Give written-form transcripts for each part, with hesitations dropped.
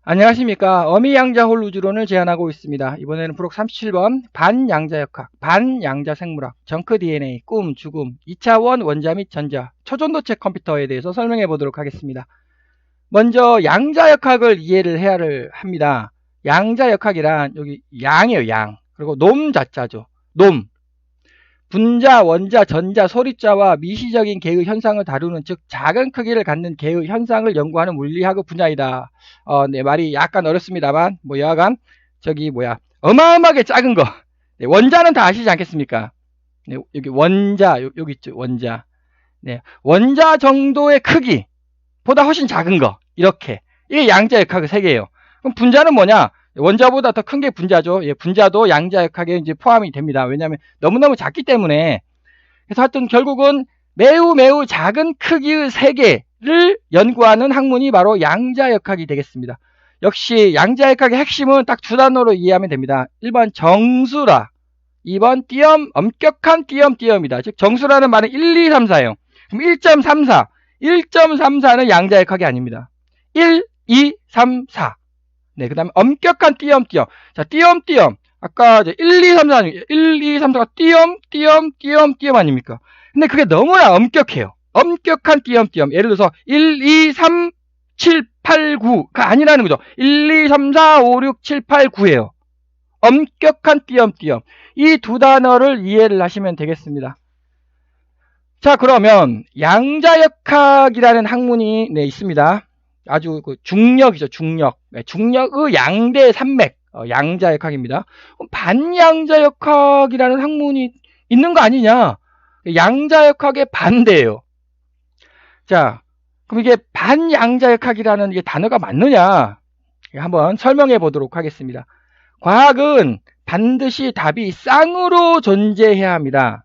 안녕하십니까. 어미양자홀 우주론을 제안하고 있습니다. 이번에는 프록 37번 반양자역학, 반양자생물학, 정크 DNA, 꿈, 죽음, 2차원 원자 및 전자, 초전도체 컴퓨터에 대해서 설명해 보도록 하겠습니다. 먼저 양자역학을 이해를 해야 합니다. 양자역학이란 여기 양이에요. 양. 그리고 놈자자죠. 놈. 분자, 원자, 전자, 소립자와 미시적인 개의 현상을 다루는, 즉 작은 크기를 갖는 개의 현상을 연구하는 물리학의 분야이다. 네, 말이 약간 어렵습니다만 여하간 어마어마하게 작은 거. 네, 원자는 다 아시지 않겠습니까? 네, 여기 원자, 여기 있죠. 원자. 네, 원자 정도의 크기보다 훨씬 작은 거. 이렇게. 이게 양자역학의 세계예요. 그럼 분자는 뭐냐? 원자보다 더 큰 게 분자죠. 예, 분자도 양자역학에 이제 포함이 됩니다. 왜냐하면 너무너무 작기 때문에. 그래서 하여튼 결국은 매우 작은 크기의 세계를 연구하는 학문이 바로 양자역학이 되겠습니다. 역시 양자역학의 핵심은 딱 두 단어로 이해하면 됩니다. 1번 정수라, 2번 띄엄, 엄격한 띄엄이다. 즉 정수라는 말은 1, 2, 3, 4예요. 그럼 1.34, 1.34는 양자역학이 아닙니다. 1, 2, 3, 4. 네, 그 다음에 엄격한 띄엄. 자, 띄엄. 아까 이제 1, 2, 3, 4, 1, 2, 3, 4가 띄엄 아닙니까? 근데 그게 너무나 엄격해요. 엄격한 띄엄. 예를 들어서 1, 2, 3, 7, 8, 9가 아니라는 거죠. 1, 2, 3, 4, 5, 6, 7, 8, 9예요. 엄격한 띄엄. 이 두 단어를 이해를 하시면 되겠습니다. 자, 그러면 양자역학이라는 학문이 있습니다. 아주 중력이죠. 중력. 네, 중력의 양대 산맥, 양자역학입니다. 반양자역학이라는 학문이 있는 거 아니냐? 양자역학의 반대예요. 자, 그럼 이게 반양자역학이라는 이게 단어가 맞느냐? 한번 설명해 보도록 하겠습니다. 과학은 반드시 답이 쌍으로 존재해야 합니다.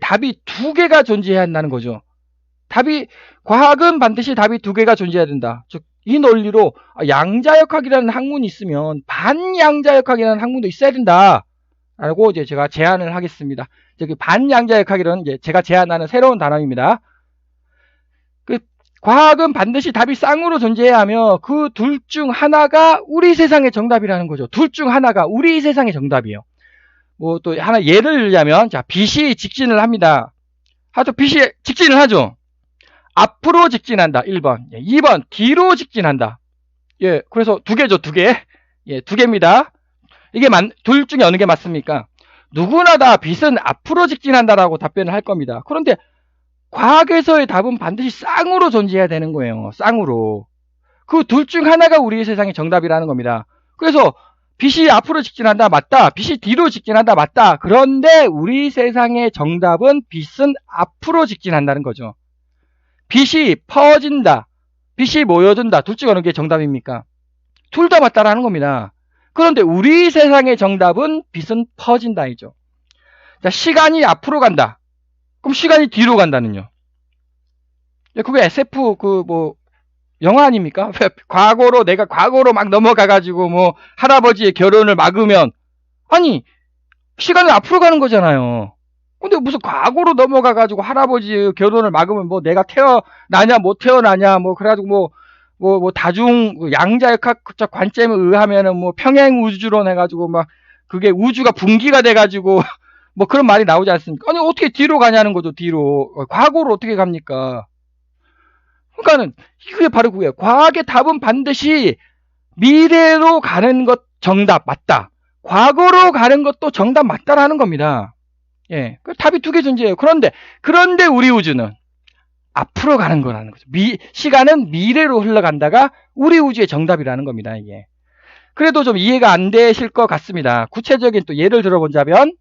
답이 두 개가 존재해야 한다는 거죠. 과학은 반드시 답이 두 개가 존재해야 된다. 즉, 이 논리로 양자역학이라는 학문이 있으면 반양자역학이라는 학문도 있어야 된다. 라고 이제 제가 제안을 하겠습니다. 즉, 반양자역학이라는 이제 제가 제안하는 새로운 단어입니다. 과학은 반드시 답이 쌍으로 존재해야 하며 그 둘 중 하나가 우리 세상의 정답이라는 거죠. 둘 중 하나가 우리 세상의 정답이에요. 또 하나 예를 들자면, 자, 빛이 직진을 합니다. 빛이 직진을 하죠. 앞으로 직진한다. 1번. 2번. 뒤로 직진한다. 예, 그래서 두 개죠. 두 개. 예, 두 개입니다. 이게 둘 중에 어느 게 맞습니까? 누구나 다 빛은 앞으로 직진한다라고 답변을 할 겁니다. 그런데 과학에서의 답은 반드시 쌍으로 존재해야 되는 거예요. 쌍으로. 그 둘 중 하나가 우리 세상의 정답이라는 겁니다. 그래서 빛이 앞으로 직진한다. 맞다. 빛이 뒤로 직진한다. 맞다. 그런데 우리 세상의 정답은 빛은 앞으로 직진한다는 거죠. 빛이 퍼진다. 빛이 모여든다. 둘 중 어느 게 정답입니까? 둘 다 맞다라는 겁니다. 그런데 우리 세상의 정답은 빛은 퍼진다이죠. 자, 시간이 앞으로 간다. 그럼 시간이 뒤로 간다는요? 그게 SF 영화 아닙니까? 내가 과거로 막 넘어가가지고 할아버지의 결혼을 막으면, 아니, 시간은 앞으로 가는 거잖아요. 근데 무슨 과거로 넘어가가지고 할아버지의 결혼을 막으면 내가 태어나냐 못 태어나냐 그래가지고 다중 양자역학 관점에 의하면은 평행 우주론 해가지고 그게 우주가 분기가 돼가지고 그런 말이 나오지 않습니까? 아니, 어떻게 뒤로 가냐는 거죠. 뒤로. 과거로 어떻게 갑니까? 그러니까는 이게 바로 그거예요. 과학의 답은 반드시 미래로 가는 것 정답 맞다. 과거로 가는 것도 정답 맞다라는 겁니다. 예, 답이 두 개 존재해요. 그런데 우리 우주는 앞으로 가는 거라는 거죠. 시간은 미래로 흘러간다가 우리 우주의 정답이라는 겁니다. 이게. 그래도 좀 이해가 안 되실 것 같습니다. 구체적인 또 예를 들어보자면,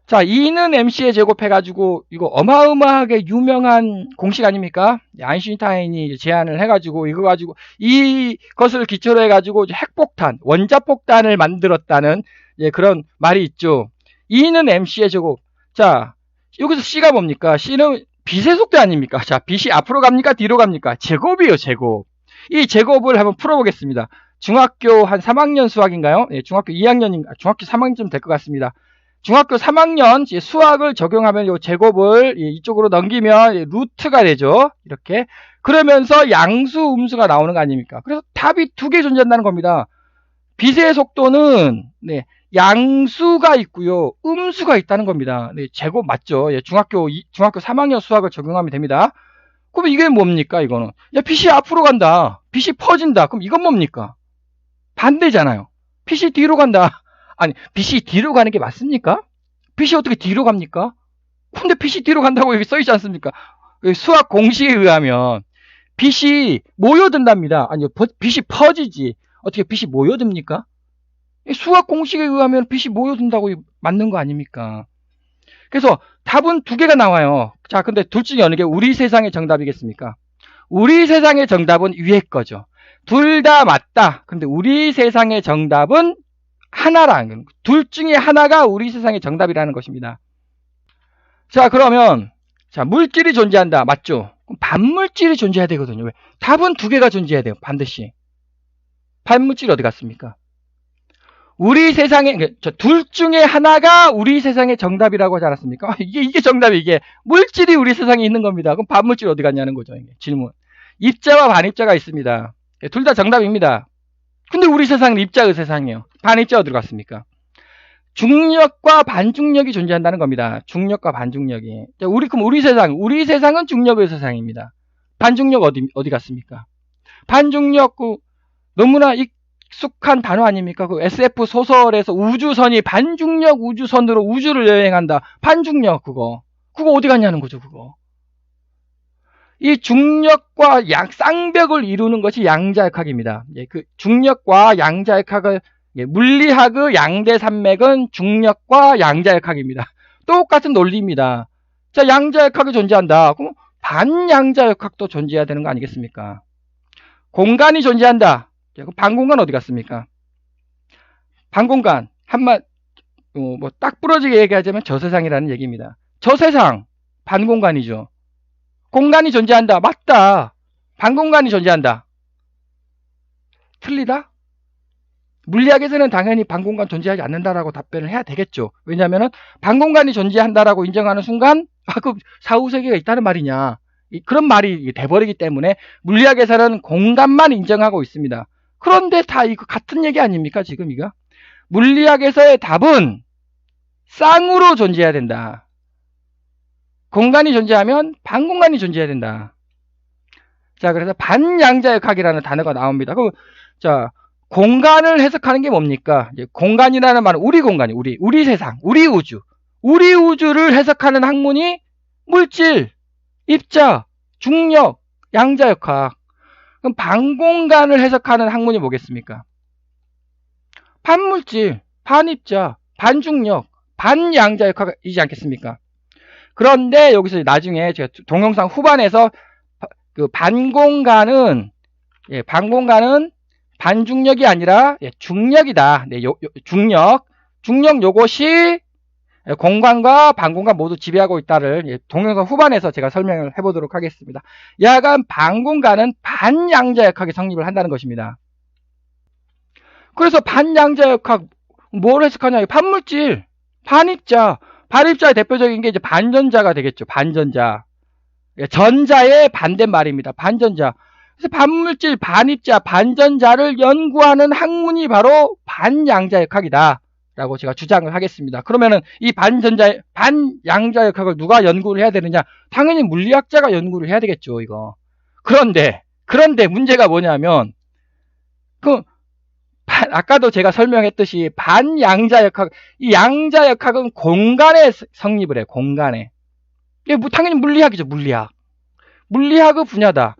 자, E는 MC에 제곱해가지고 이거 어마어마하게 유명한 공식 아닙니까? 아인슈타인이 제안을 해가지고 이거 가지고 이것을 기초로 해가지고 핵폭탄, 원자폭탄을 만들었다는 그런 말이 있죠. E는 MC의 제곱. 자, 여기서 C가 뭡니까? C는 빛의 속도 아닙니까? 자, 빛이 앞으로 갑니까? 뒤로 갑니까? 제곱이에요, 제곱. 이 제곱을 한번 풀어보겠습니다. 중학교 한 3학년 수학인가요? 예, 중학교 2학년인가? 중학교 3학년쯤 될 것 같습니다. 중학교 3학년 수학을 적용하면 이 제곱을 이쪽으로 넘기면 루트가 되죠. 이렇게. 그러면서 양수, 음수가 나오는 거 아닙니까? 그래서 답이 두 개 존재한다는 겁니다. 빛의 속도는 양수가 있고요, 음수가 있다는 겁니다. 제곱 맞죠? 중학교 3학년 수학을 적용하면 됩니다. 그럼 이게 뭡니까? 이거는 빛이 앞으로 간다, 빛이 퍼진다. 그럼 이건 뭡니까? 반대잖아요. 빛이 뒤로 간다. 아니, 빛이 뒤로 가는 게 맞습니까? 빛이 어떻게 뒤로 갑니까? 근데 빛이 뒤로 간다고 여기 써있지 않습니까? 수학 공식에 의하면 빛이 모여든답니다. 아니요, 빛이 퍼지지. 어떻게 빛이 모여듭니까? 수학 공식에 의하면 빛이 모여든다고 맞는 거 아닙니까? 그래서 답은 두 개가 나와요. 자, 근데 둘 중에 어느 게 우리 세상의 정답이겠습니까? 우리 세상의 정답은 위에 거죠. 둘 다 맞다. 근데 우리 세상의 정답은 하나라는, 둘 중에 하나가 우리 세상의 정답이라는 것입니다. 자, 그러면 물질이 존재한다. 맞죠? 그럼 반물질이 존재해야 되거든요. 왜? 답은 두 개가 존재해야 돼요. 반드시. 반물질이 어디 갔습니까? 우리 세상에, 둘 중에 하나가 우리 세상의 정답이라고 하지 않았습니까? 이게 정답이, 이게 물질이 우리 세상에 있는 겁니다. 그럼 반물질이 어디 갔냐는 거죠. 이게 질문. 입자와 반입자가 있습니다. 둘 다 정답입니다. 근데 우리 세상은 입자의 세상이에요. 반입자 어디로 갔습니까? 중력과 반중력이 존재한다는 겁니다. 중력과 반중력이. 그럼 우리 세상은 중력의 세상입니다. 반중력 어디 갔습니까? 반중력, 너무나 익숙한 단어 아닙니까? SF 소설에서 우주선이 반중력 우주선으로 우주를 여행한다. 반중력, 그거 어디 갔냐는 거죠, 그거. 이 중력과 쌍벽을 이루는 것이 양자역학입니다. 그 중력과 양자역학을, 물리학의 양대 산맥은 중력과 양자역학입니다. 똑같은 논리입니다. 자, 양자역학이 존재한다. 그럼 반양자역학도 존재해야 되는 거 아니겠습니까? 공간이 존재한다. 그럼 반공간 어디 갔습니까? 반공간, 딱 부러지게 얘기하자면 저세상이라는 얘기입니다. 저세상, 반공간이죠. 공간이 존재한다. 맞다. 반공간이 존재한다. 틀리다? 물리학에서는 당연히 반공간 존재하지 않는다라고 답변을 해야 되겠죠. 왜냐하면 반공간이 존재한다라고 인정하는 순간 그 사후세계가 있다는 말이냐, 그런 말이 돼버리기 때문에 물리학에서는 공간만 인정하고 있습니다. 그런데 다 이거 같은 얘기 아닙니까? 지금 이거 물리학에서의 답은 쌍으로 존재해야 된다. 공간이 존재하면 반공간이 존재해야 된다. 자, 그래서 반양자역학이라는 단어가 나옵니다. 자, 공간을 해석하는 게 뭡니까? 공간이라는 말은 우리 공간이, 우리 세상, 우리 우주를 해석하는 학문이 물질, 입자, 중력, 양자역학. 그럼 반공간을 해석하는 학문이 뭐겠습니까? 반물질, 반입자, 반중력, 반양자역학이지 않겠습니까? 그런데 여기서 나중에 제가 동영상 후반에서 그 반공간은 반중력이 아니라 중력이다. 중력 요것이 공간과 반공간 모두 지배하고 있다를 동영상 후반에서 제가 설명을 해보도록 하겠습니다. 야간 반공간은 반양자역학이 성립을 한다는 것입니다. 그래서 반양자역학 뭘 해석하냐? 반물질, 반입자. 반입자의 대표적인 게 이제 반전자가 되겠죠. 반전자. 전자의 반대말입니다. 반전자. 그래서 반물질, 반입자, 반전자를 연구하는 학문이 바로 반양자역학이다 라고 제가 주장을 하겠습니다. 그러면은 이 반양자역학을 누가 연구를 해야 되느냐? 당연히 물리학자가 연구를 해야 되겠죠, 이거. 그런데 문제가 뭐냐면, 아까도 제가 설명했듯이 반양자역학, 이 양자역학은 공간에 성립을 해요. 공간에. 이게 당연히 물리학이죠. 물리학의 분야다.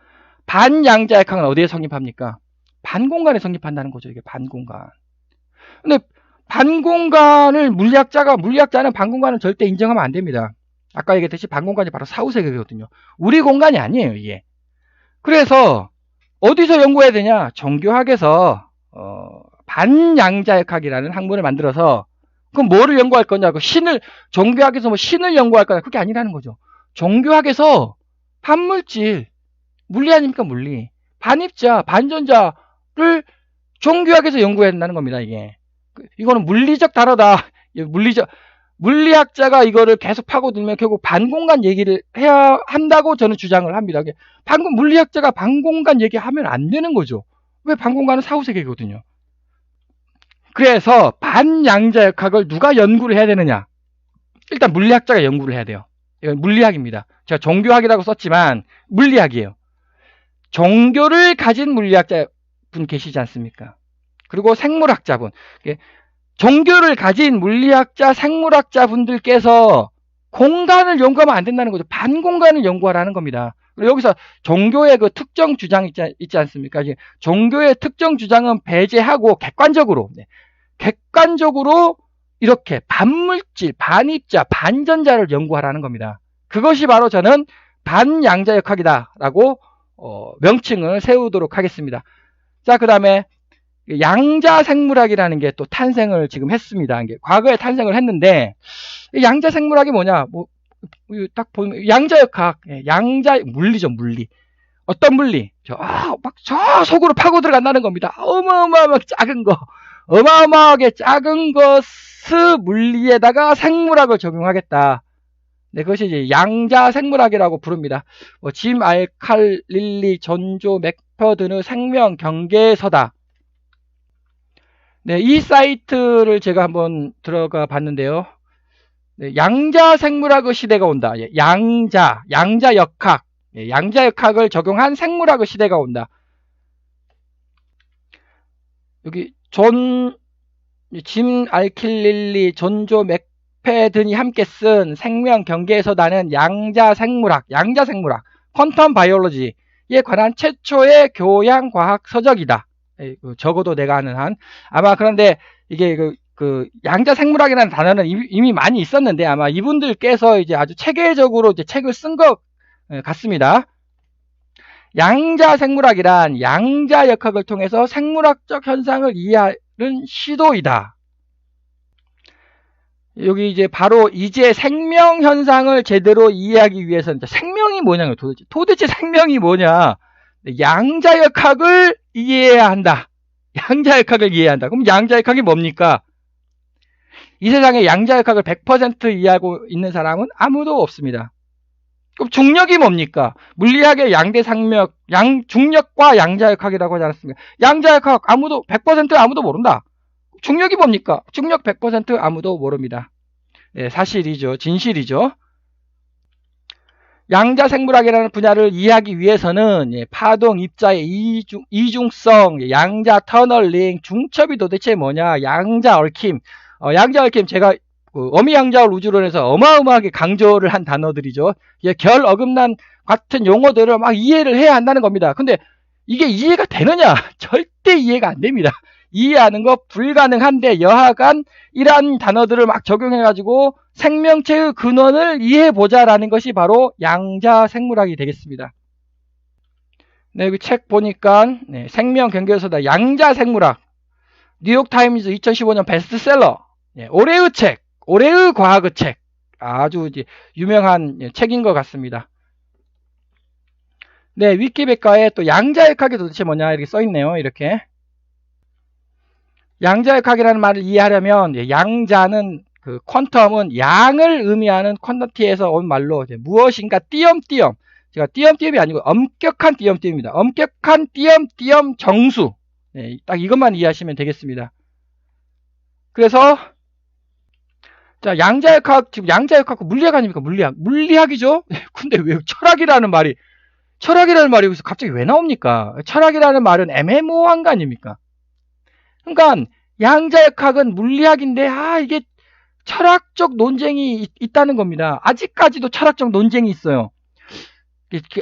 반양자역학은 어디에 성립합니까? 반공간에 성립한다는 거죠. 이게 반공간. 근데 반공간을 물리학자는 반공간을 절대 인정하면 안 됩니다. 아까 얘기했듯이 반공간이 바로 사후세계거든요. 우리 공간이 아니에요, 이게. 그래서 어디서 연구해야 되냐? 종교학에서 반양자역학이라는 학문을 만들어서, 그럼 뭐를 연구할 거냐고, 종교학에서 신을 연구할 거냐? 그게 아니라는 거죠. 종교학에서 반물질, 물리 아닙니까? 물리. 반입자, 반전자를 종교학에서 연구해야 된다는 겁니다, 이게. 이거는 물리적 단어다. 물리학자가 이거를 계속 파고들면 결국 반공간 얘기를 해야 한다고 저는 주장을 합니다. 물리학자가 반공간 얘기하면 안 되는 거죠. 왜 반공간은 사후세계거든요. 그래서 반양자역학을 누가 연구를 해야 되느냐? 일단 물리학자가 연구를 해야 돼요. 이건 물리학입니다. 제가 종교학이라고 썼지만 물리학이에요. 종교를 가진 물리학자 분 계시지 않습니까? 그리고 생물학자분. 종교를 가진 물리학자, 생물학자 분들께서 공간을 연구하면 안 된다는 거죠. 반공간을 연구하라는 겁니다. 그리고 여기서 종교의 그 특정 주장 있지 않습니까? 종교의 특정 주장은 배제하고 객관적으로 이렇게 반물질, 반입자, 반전자를 연구하라는 겁니다. 그것이 바로 저는 반양자역학이다라고 명칭을 세우도록 하겠습니다. 자, 그 다음에 양자생물학이라는 게 또 탄생을 지금 했습니다. 과거에 탄생을 했는데 양자생물학이 뭐냐? 딱 보면 양자역학, 물리죠, 물리. 어떤 물리? 저 속으로 파고 들어간다는 겁니다. 어마어마하게 작은 거, 어마어마하게 작은 것을 물리에다가 생물학을 적용하겠다. 네, 그것이 이제 양자생물학이라고 부릅니다. 짐, 알칼, 릴리, 전조, 맥퍼드는 생명 경계서다. 네, 이 사이트를 제가 한번 들어가 봤는데요. 네, 양자생물학의 시대가 온다. 양자역학, 양자역학을 적용한 생물학의 시대가 온다. 여기 짐, 알킬, 릴리, 전조, 맥패든이 함께 쓴 생명 경계에서다는 양자생물학, 퀀텀 바이올로지에 관한 최초의 교양과학 서적이다. 적어도 내가 아는 한. 아마 그런데 이게 양자생물학이라는 단어는 이미 많이 있었는데 아마 이분들께서 이제 아주 체계적으로 이제 책을 쓴 것 같습니다. 양자생물학이란 양자역학을 통해서 생물학적 현상을 이해하는 시도이다. 여기 이제 바로 이제 생명 현상을 제대로 이해하기 위해서는 생명이 뭐냐고요. 도대체 생명이 뭐냐? 양자역학을 이해해야 한다. 양자역학을 이해해야 한다. 그럼 양자역학이 뭡니까? 이 세상에 양자역학을 100% 이해하고 있는 사람은 아무도 없습니다. 그럼 중력이 뭡니까? 물리학의 양대상력, 중력과 양자역학이라고 하지 않았습니까? 양자역학 100% 아무도 모른다. 중력이 뭡니까? 중력 100% 아무도 모릅니다. 네, 사실이죠. 진실이죠. 양자생물학이라는 분야를 이해하기 위해서는 파동, 입자의 이중성, 양자 터널링, 중첩이 도대체 뭐냐, 양자 얽힘. 제가 어미양자월 우주론에서 어마어마하게 강조를 한 단어들이죠. 결, 어긋난 같은 용어들을 막 이해를 해야 한다는 겁니다. 근데 이게 이해가 되느냐? 절대 이해가 안 됩니다. 이해하는 거 불가능한데 여하간 이러한 단어들을 막 적용해가지고 생명체의 근원을 이해해보자라는 것이 바로 양자생물학이 되겠습니다. 네, 여기 책 보니까 생명 경계서다 양자생물학 뉴욕타임즈 2015년 베스트셀러 올해의 책, 올해의 과학의 책 아주 이제 유명한 책인 것 같습니다. 네, 위키백과에 또 양자역학이 도대체 뭐냐 이렇게 써있네요. 이렇게 양자역학이라는 말을 이해하려면 양자는 퀀텀은 양을 의미하는 퀀터티에서 온 말로 무엇인가 띄엄띄엄, 제가 띄엄띄엄이 아니고 엄격한 띄엄띄엄입니다. 엄격한 띄엄띄엄 정수. 딱 이것만 이해하시면 되겠습니다. 그래서 자, 양자역학, 지금 양자역학 물리학 아닙니까? 물리학이죠? 근데 왜 철학이라는 말이 여기서 갑자기 왜 나옵니까? 철학이라는 말은 애매모호한 거 아닙니까? 그러니까 양자역학은 물리학인데 이게 철학적 논쟁이 있다는 겁니다. 아직까지도 철학적 논쟁이 있어요.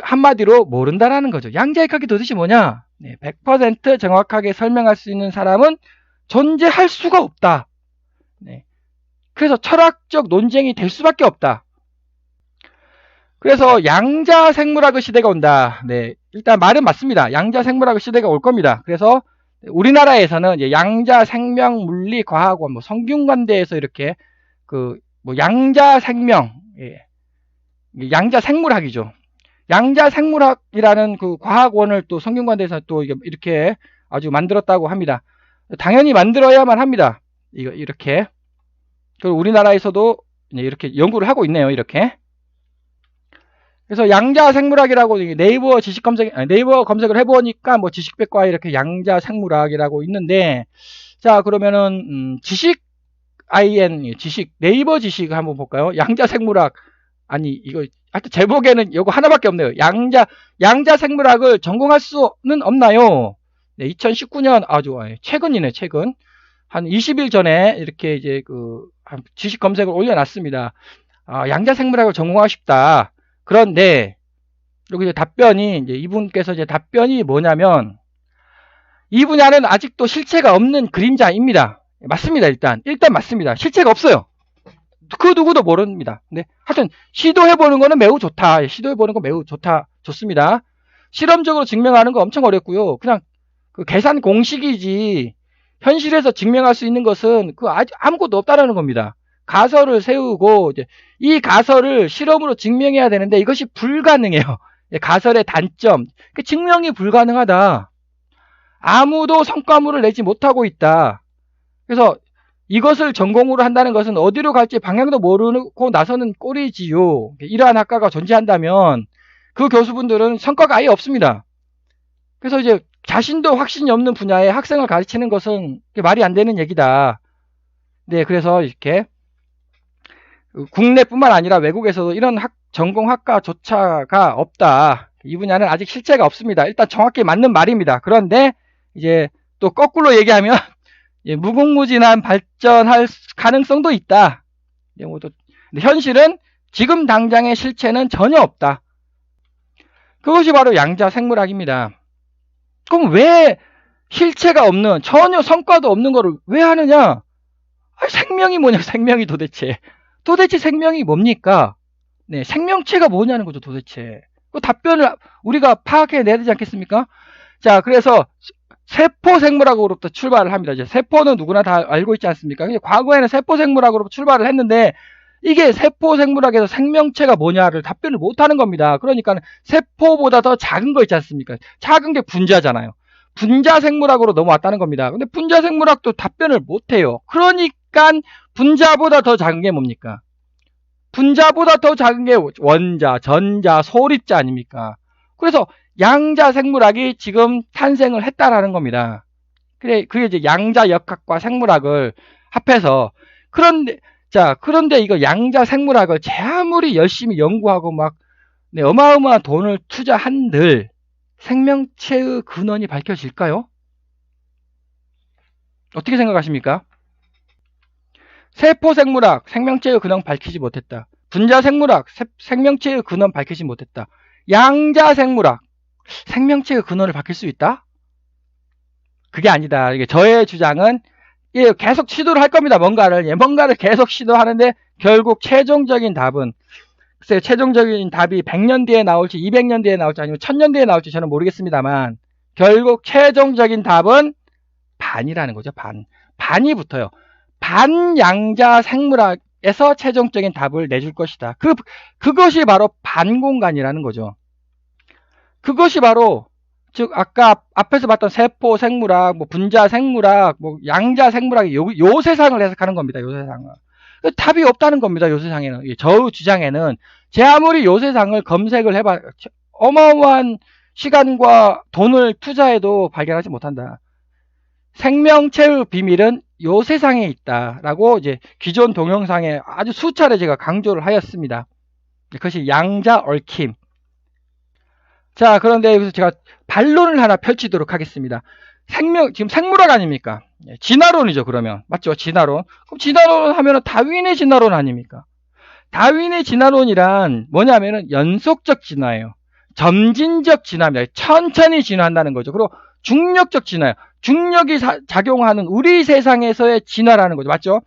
한마디로 모른다라는 거죠. 양자역학이 도대체 뭐냐? 100% 정확하게 설명할 수 있는 사람은 존재할 수가 없다. 그래서 철학적 논쟁이 될 수밖에 없다. 그래서 양자생물학의 시대가 온다. 일단 말은 맞습니다. 양자생물학의 시대가 올 겁니다. 그래서 우리나라에서는 양자생명물리과학원, 성균관대에서 이렇게 양자생명, 양자생물학이죠. 양자생물학이라는 과학원을 또 성균관대에서 또 이렇게 아주 만들었다고 합니다. 당연히 만들어야만 합니다. 이렇게. 그리고 우리나라에서도 이렇게 연구를 하고 있네요. 이렇게. 그래서 양자생물학이라고 네이버 네이버 검색을 해보니까 뭐 지식백과에 이렇게 양자생물학이라고 있는데, 자, 그러면은, 지식, 네이버 지식 한번 볼까요? 양자생물학. 아니, 이거, 하여튼 제목에는 이거 하나밖에 없네요. 양자생물학을 전공할 수는 없나요? 네, 2019년, 아주 최근이네, 최근. 한 20일 전에 이렇게 이제 지식 검색을 올려놨습니다. 양자생물학을 전공하고 싶다. 그런데, 여기 이제 이분께서 이제 답변이 뭐냐면, 이 분야는 아직도 실체가 없는 그림자입니다. 맞습니다, 일단 맞습니다. 실체가 없어요. 그 누구도 모릅니다. 근데 하여튼, 시도해보는 거는 매우 좋다. 시도해보는 거 매우 좋습니다. 실험적으로 증명하는 거 엄청 어렵고요. 그냥 계산 공식이지, 현실에서 증명할 수 있는 것은 아무것도 없다라는 겁니다. 가설을 세우고, 이제 이 가설을 실험으로 증명해야 되는데 이것이 불가능해요. 가설의 단점. 증명이 불가능하다. 아무도 성과물을 내지 못하고 있다. 그래서 이것을 전공으로 한다는 것은 어디로 갈지 방향도 모르고 나서는 꼴이지요. 이러한 학과가 존재한다면 그 교수분들은 성과가 아예 없습니다. 그래서 이제 자신도 확신이 없는 분야에 학생을 가르치는 것은 말이 안 되는 얘기다. 네, 그래서 이렇게 국내뿐만 아니라 외국에서도 이런 전공 학과조차가 없다. 이 분야는 아직 실체가 없습니다. 일단 정확히 맞는 말입니다. 그런데 이제 또 거꾸로 얘기하면 무궁무진한 발전할 가능성도 있다. 현실은 지금 당장의 실체는 전혀 없다. 그것이 바로 양자생물학입니다. 그럼 왜 실체가 없는, 전혀 성과도 없는 거를 왜 하느냐? 생명이 뭐냐, 생명이 도대체 생명이 뭡니까? 네, 생명체가 뭐냐는 거죠, 도대체. 그 답변을 우리가 파악해내야 되지 않겠습니까? 자, 그래서 세포생물학으로부터 출발을 합니다. 이제 세포는 누구나 다 알고 있지 않습니까? 과거에는 세포생물학으로부터 출발을 했는데, 이게 세포생물학에서 생명체가 뭐냐를 답변을 못하는 겁니다. 그러니까 세포보다 더 작은 거 있지 않습니까? 작은 게 분자잖아요. 분자생물학으로 넘어왔다는 겁니다. 근데 분자생물학도 답변을 못해요. 그러니까 분자보다 더 작은 게 뭡니까? 분자보다 더 작은 게 원자, 전자, 소립자 아닙니까? 그래서 양자생물학이 지금 탄생을 했다라는 겁니다. 그게 이제 양자역학과 생물학을 합해서. 그런데 이거 양자생물학을 제 아무리 열심히 연구하고 어마어마한 돈을 투자한들 생명체의 근원이 밝혀질까요? 어떻게 생각하십니까? 세포생물학, 생명체의 근원 밝히지 못했다. 분자생물학, 생명체의 근원 밝히지 못했다. 양자생물학, 생명체의 근원을 밝힐 수 있다? 그게 아니다. 이게 저의 주장은 계속 시도를 할 겁니다. 뭔가를 계속 시도하는데 결국 최종적인 답은, 글쎄요, 최종적인 답이 100년 뒤에 나올지 200년 뒤에 나올지 아니면 1000년 뒤에 나올지 저는 모르겠습니다만 결국 최종적인 답은 반이라는 거죠. 반이 붙어요. 반양자생물학에서 최종적인 답을 내줄 것이다. 그것이 바로 반공간이라는 거죠. 그것이 바로, 즉 아까 앞에서 봤던 세포생물학, 분자생물학, 양자생물학이 요 세상을 해석하는 겁니다. 요 세상을. 답이 없다는 겁니다. 요 세상에는. 저 주장에는 제 아무리 요 세상을 검색을 해봐 어마어마한 시간과 돈을 투자해도 발견하지 못한다. 생명체의 비밀은 요 세상에 있다라고 이제 기존 동영상에 아주 수차례 제가 강조를 하였습니다. 그것이 양자 얽힘. 자, 그런데 여기서 제가 반론을 하나 펼치도록 하겠습니다. 지금 생물학 아닙니까? 진화론이죠, 그러면. 맞죠? 진화론. 그럼 진화론 하면은 다윈의 진화론 아닙니까? 다윈의 진화론이란 뭐냐면은 연속적 진화예요. 점진적 진화입니다. 천천히 진화한다는 거죠. 그리고 중력적 진화예요. 중력이 작용하는 우리 세상에서의 진화라는 거죠. 맞죠?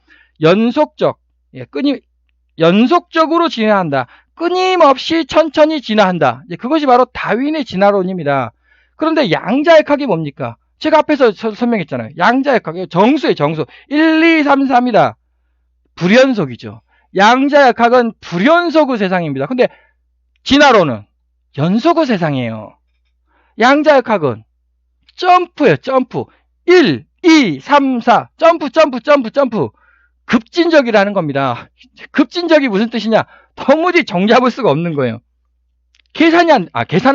연속적으로 진화한다. 끊임없이 천천히 진화한다. 그것이 바로 다윈의 진화론입니다. 그런데 양자역학이 뭡니까? 제가 앞에서 설명했잖아요. 양자역학이 정수예요, 정수. 1, 2, 3, 4입니다. 불연속이죠. 양자역학은 불연속의 세상입니다. 근데 진화론은 연속의 세상이에요. 양자역학은 점프예요, 점프. 1, 2, 3, 4. 점프. 급진적이라는 겁니다. 급진적이 무슨 뜻이냐? 도무지 정잡을 수가 없는 거예요. 계산은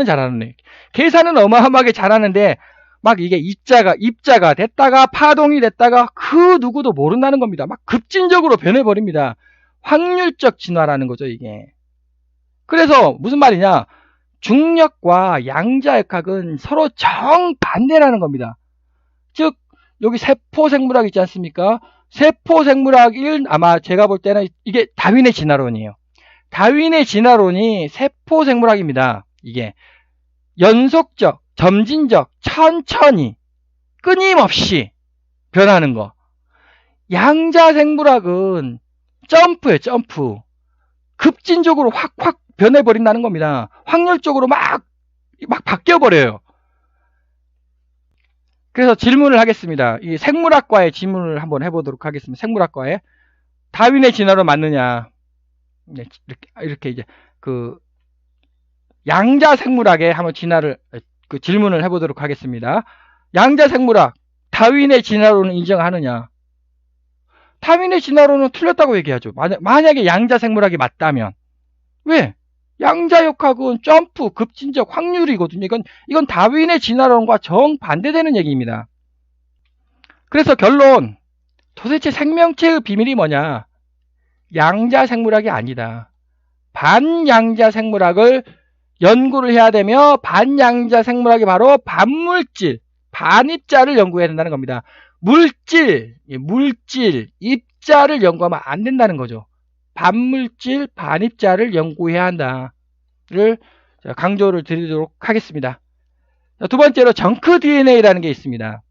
잘하네. 계산은 어마어마하게 잘하는데 막 이게 입자가 됐다가 파동이 됐다가 그 누구도 모른다는 겁니다. 막 급진적으로 변해버립니다. 확률적 진화라는 거죠, 이게. 그래서 무슨 말이냐? 중력과 양자역학은 서로 정반대라는 겁니다. 즉 여기 세포생물학 있지 않습니까? 세포생물학을 아마 제가 볼 때는 이게 다윈의 진화론이에요. 다윈의 진화론이 세포생물학입니다. 이게 연속적, 점진적, 천천히, 끊임없이 변하는 거. 양자생물학은 점프예요, 점프. 급진적으로 확 변해버린다는 겁니다. 확률적으로 막 바뀌어버려요. 그래서 질문을 하겠습니다. 이 생물학과의 질문을 한번 해보도록 하겠습니다. 생물학과에 다윈의 진화론 맞느냐? 이렇게 이제 그 양자생물학에 한번 질문을 해보도록 하겠습니다. 양자생물학 다윈의 진화론을 인정하느냐? 다윈의 진화론은 틀렸다고 얘기하죠. 만약에 양자생물학이 맞다면 왜? 양자역학은 점프, 급진적, 확률이거든요. 이건 다윈의 진화론과 정반대되는 얘기입니다. 그래서 결론, 도대체 생명체의 비밀이 뭐냐? 양자생물학이 아니다. 반양자생물학을 연구를 해야 되며 반양자생물학이 바로 반물질, 반입자를 연구해야 된다는 겁니다. 물질, 입자를 연구하면 안 된다는 거죠. 반물질, 반입자를 연구해야 한다를 강조를 드리도록 하겠습니다. 두 번째로 정크 DNA라는 게 있습니다.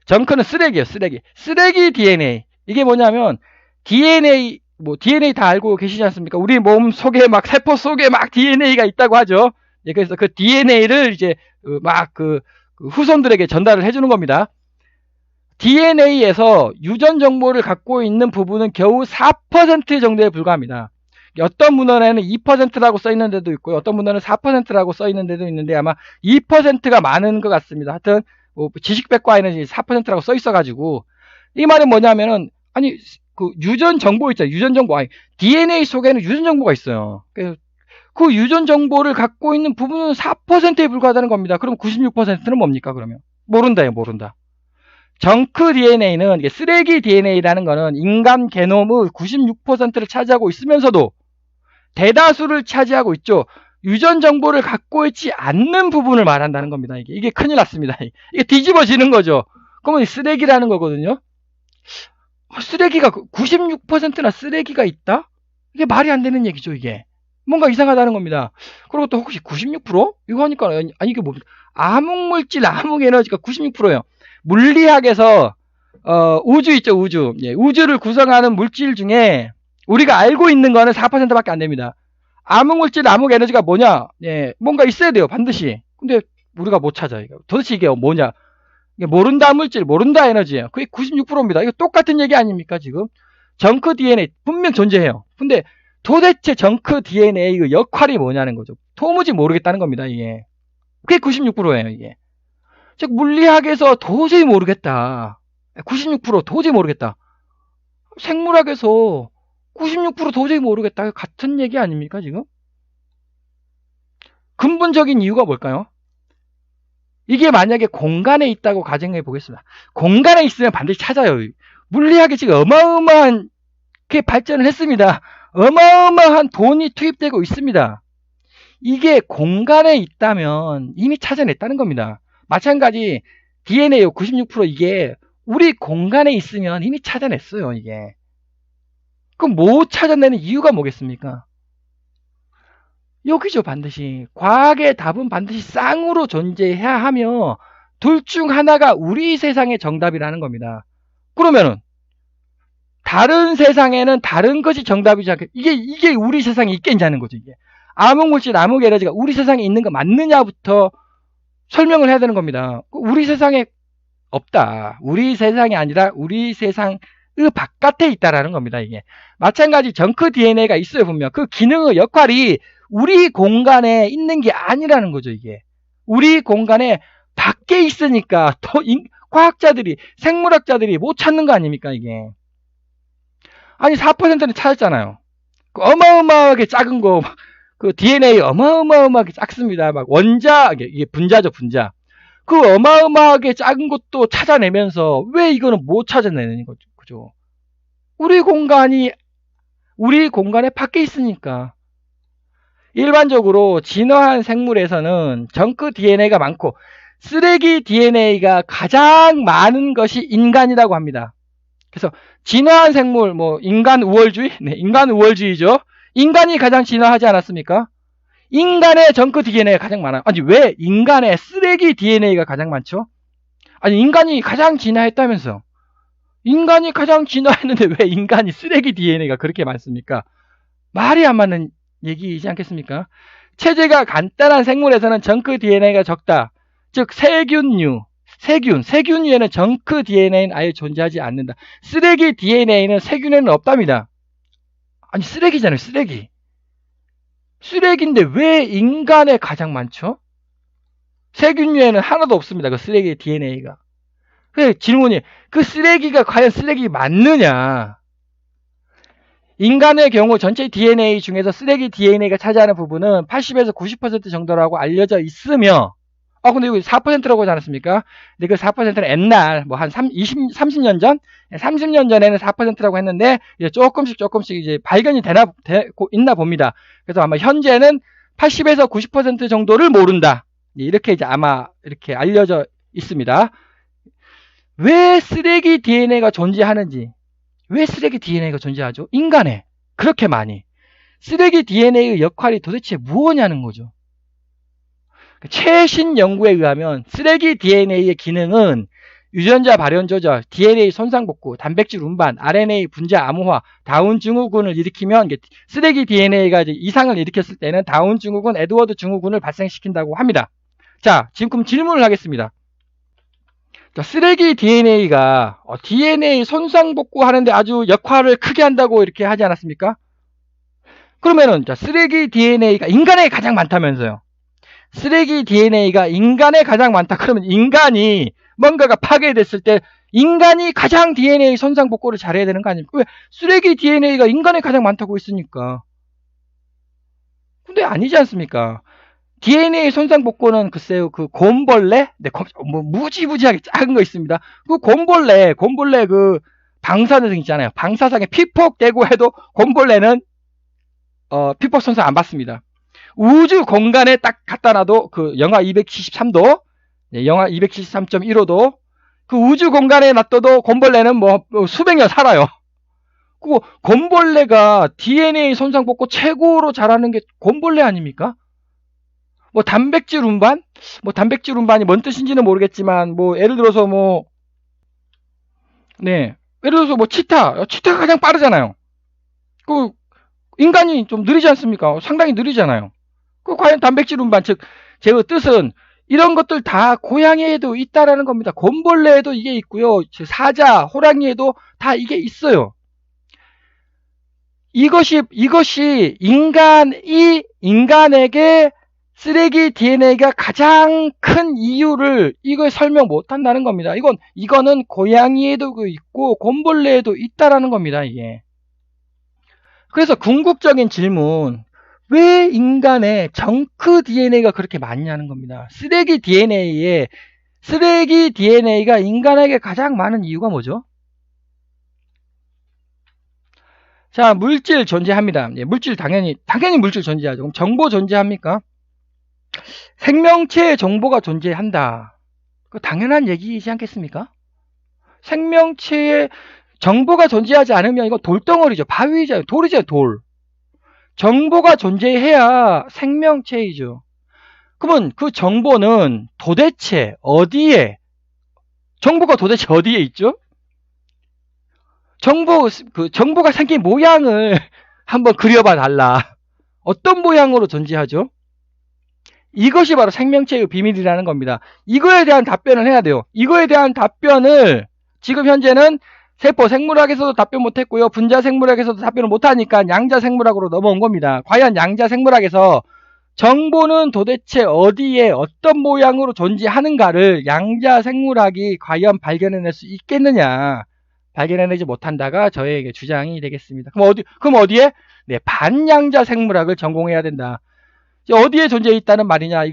정크는 쓰레기예요, 쓰레기. 쓰레기 DNA. 이게 뭐냐면 DNA, DNA 다 알고 계시지 않습니까? 우리 몸 속에 세포 속에 DNA가 있다고 하죠. 그래서 그 DNA를 이제 후손들에게 전달을 해주는 겁니다. DNA에서 유전 정보를 갖고 있는 부분은 겨우 4% 정도에 불과합니다. 어떤 문헌에는 2%라고 써 있는 데도 있고요. 어떤 문헌은 4%라고 써 있는 데도 있는데 아마 2%가 많은 것 같습니다. 하여튼 지식백과에는 4%라고 써 있어가지고 이 말은 뭐냐면은 그 유전 정보 있잖아요. 유전 정보. DNA 속에는 유전 정보가 있어요. 그래서 그 유전 정보를 갖고 있는 부분은 4%에 불과하다는 겁니다. 그럼 96%는 뭡니까 그러면? 모른다요, 모른다. 정크 DNA는 쓰레기 DNA라는 거는 인간 게놈의 96%를 차지하고 있으면서도 대다수를 차지하고 있죠. 유전 정보를 갖고 있지 않는 부분을 말한다는 겁니다. 이게 큰일 났습니다. 이게 뒤집어지는 거죠. 그러면 쓰레기라는 거거든요. 쓰레기가 96%나 쓰레기가 있다? 이게 말이 안 되는 얘기죠, 이게. 뭔가 이상하다는 겁니다. 그리고 또 혹시 96%? 이거 하니까 이게 뭡니까? 암흑물질, 암흑에너지가 96%예요. 물리학에서 우주 있죠, 우주. 예, 우주를 구성하는 물질 중에 우리가 알고 있는 거는 4%밖에 안 됩니다. 암흑물질, 암흑에너지가 뭐냐? 예, 뭔가 있어야 돼요, 반드시. 근데 우리가 못 찾아요. 도대체 이게 뭐냐? 이게 모른다 물질, 모른다 에너지예요. 그게 96%입니다. 이거 똑같은 얘기 아닙니까, 지금? 정크 DNA 분명 존재해요. 근데 도대체 정크 DNA의 역할이 뭐냐는 거죠. 도무지 모르겠다는 겁니다, 이게. 그게 96%예요, 이게. 즉 물리학에서 도저히 모르겠다. 96% 도저히 모르겠다. 생물학에서 96% 도저히 모르겠다. 같은 얘기 아닙니까 지금? 근본적인 이유가 뭘까요? 이게 만약에 공간에 있다고 가정해 보겠습니다. 공간에 있으면 반드시 찾아요. 물리학이 지금 어마어마한 발전을 했습니다. 어마어마한 돈이 투입되고 있습니다. 이게 공간에 있다면 이미 찾아냈다는 겁니다. 마찬가지 DNA요 96% 이게 우리 공간에 있으면 이미 찾아냈어요. 이게 그럼 못 찾아내는 이유가 뭐겠습니까? 여기죠. 반드시 과학의 답은 반드시 쌍으로 존재해야 하며 둘 중 하나가 우리 세상의 정답이라는 겁니다. 그러면은 다른 세상에는 다른 것이 정답이지 않게 이게 우리 세상에 있겠냐는 거죠. 이게 암흑물질, 암흑에너지가 우리 세상에 있는 거 맞느냐부터 설명을 해야 되는 겁니다. 우리 세상에 없다. 우리 세상이 아니라 우리 세상의 바깥에 있다라는 겁니다. 이게 마찬가지 정크 DNA가 있어요. 분명 그 기능의 역할이 우리 공간에 있는 게 아니라는 거죠. 이게 우리 공간에 밖에 있으니까 더 과학자들이 생물학자들이 못 찾는 거 아닙니까? 이게 아니 4%는 찾았잖아요. 그 어마어마하게 작은 거, 그 DNA 어마어마하게 작습니다. 막 원자, 이게 분자죠, 분자. 그 어마어마하게 작은 것도 찾아내면서 왜 이거는 못 찾아내는 거죠? 그죠? 우리 공간에 밖에 있으니까. 일반적으로 진화한 생물에서는 정크 DNA가 많고 쓰레기 DNA가 가장 많은 것이 인간이라고 합니다. 그래서 진화한 생물, 뭐 인간 우월주의? 네, 인간 우월주의죠. 인간이 가장 진화하지 않았습니까? 인간의 정크 DNA가 가장 많아요. 아니 왜 인간의 쓰레기 DNA가 가장 많죠? 아니 인간이 가장 진화했다면서. 인간이 가장 진화했는데 왜 인간이 쓰레기 DNA가 그렇게 많습니까? 말이 안 맞는 얘기이지 않겠습니까? 체제가 간단한 생물에서는 정크 DNA가 적다. 즉 세균류에는 정크 DNA는 아예 존재하지 않는다. 쓰레기 DNA는 세균에는 없답니다. 아니 쓰레기잖아요, 쓰레기. 쓰레기인데 왜 인간에 가장 많죠? 세균류에는 하나도 없습니다. 그 쓰레기 DNA가. 그래서 질문이 그 쓰레기가 과연 쓰레기 맞느냐? 인간의 경우 전체 DNA 중에서 쓰레기 DNA가 차지하는 부분은 80에서 90% 정도라고 알려져 있으며 근데 여기 4%라고 하지 않았습니까? 근데 그 4%는 옛날 뭐 한 30년 전? 30년 전에는 4%라고 했는데 이제 조금씩 이제 발견이 있나 봅니다. 그래서 아마 현재는 80에서 90% 정도를 모른다. 이렇게 이제 아마 이렇게 알려져 있습니다. 왜 쓰레기 DNA가 존재하는지, 왜 쓰레기 DNA가 존재하죠? 인간에 그렇게 많이. 쓰레기 DNA의 역할이 도대체 무엇이냐는 거죠. 최신 연구에 의하면 쓰레기 DNA의 기능은 유전자 발현 조절, DNA 손상 복구, 단백질 운반, RNA 분자 암호화, 다운 증후군을 일으키면 쓰레기 DNA가 이상을 일으켰을 때는 다운 증후군, 에드워드 증후군을 발생시킨다고 합니다. 자, 지금 질문을 하겠습니다. 자, 쓰레기 DNA가 DNA 손상 복구하는데 아주 역할을 크게 한다고 이렇게 하지 않았습니까? 그러면은 자, 쓰레기 DNA가 인간에 가장 많다면서요. 쓰레기 DNA가 인간에 가장 많다. 그러면 인간이 뭔가가 파괴됐을 때 인간이 가장 DNA 손상 복구를 잘해야 되는 거 아닙니까? 왜? 쓰레기 DNA가 인간에 가장 많다고 했으니까. 근데 아니지 않습니까? DNA 손상 복구는 글쎄요, 그 곰벌레? 네, 뭐 무지무지하게 작은 거 있습니다. 그 곰벌레 그 방사능 있잖아요. 방사성에 피폭되고 해도 곰벌레는 피폭 손상 안 받습니다. 우주 공간에 딱 갖다 놔도 그 영하 273도, 영하 273.15도 그 우주 공간에 놔둬도 곰벌레는 뭐 수백 년 살아요. 그 곰벌레가 DNA 손상 복구 최고로 잘하는 게 곰벌레 아닙니까? 뭐 단백질 운반이 뭔 뜻인지는 모르겠지만 뭐 예를 들어서 치타가 가장 빠르잖아요. 그 인간이 좀 느리지 않습니까? 상당히 느리잖아요. 그 과연 단백질 운반, 즉 제 뜻은 이런 것들 다 고양이에도 있다라는 겁니다. 곰벌레에도 이게 있고요. 사자, 호랑이에도 다 이게 있어요. 이것이 인간에게 쓰레기 DNA가 가장 큰 이유를 이걸 설명 못 한다는 겁니다. 이거는 고양이에도 있고 곰벌레에도 있다라는 겁니다, 이게. 그래서 궁극적인 질문, 왜 인간의 정크 DNA가 그렇게 많냐는 겁니다. 쓰레기 DNA가 인간에게 가장 많은 이유가 뭐죠? 자, 물질 존재합니다. 물질 당연히 물질 존재하죠. 그럼 정보 존재합니까? 생명체의 정보가 존재한다. 그 당연한 얘기이지 않겠습니까? 생명체의 정보가 존재하지 않으면 이거 돌덩어리죠. 바위죠. 돌이죠, 돌. 정보가 존재해야 생명체이죠. 그러면 그 정보는 정보가 도대체 어디에 있죠? 정보가 생긴 모양을 한번 그려봐 달라. 어떤 모양으로 존재하죠? 이것이 바로 생명체의 비밀이라는 겁니다. 이거에 대한 답변을 해야 돼요. 이거에 대한 답변을 지금 현재는 세포 생물학에서도 답변 못했고요. 분자 생물학에서도 답변을 못하니까 양자 생물학으로 넘어온 겁니다. 과연 양자 생물학에서 정보는 도대체 어디에 어떤 모양으로 존재하는가를 양자 생물학이 과연 발견해낼 수 있겠느냐. 발견해내지 못한다가 저의 주장이 되겠습니다. 그럼 어디에? 네, 반양자 생물학을 전공해야 된다. 어디에 존재해 있다는 말이냐?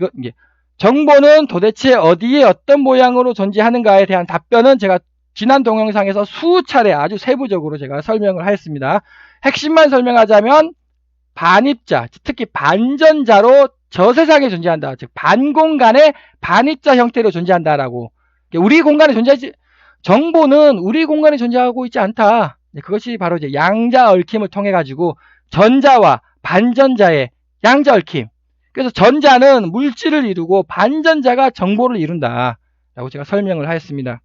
정보는 도대체 어디에 어떤 모양으로 존재하는가에 대한 답변은 제가 지난 동영상에서 수차례 아주 세부적으로 제가 설명을 하였습니다. 핵심만 설명하자면 반입자, 특히 반전자로 저 세상에 존재한다. 즉 반공간의 반입자 형태로 존재한다라고. 우리 공간에 존재하지, 정보는 우리 공간에 존재하고 있지 않다. 그것이 바로 이제 양자 얽힘을 통해 가지고 전자와 반전자의 양자 얽힘. 그래서 전자는 물질을 이루고 반전자가 정보를 이룬다. 라고 제가 설명을 하였습니다.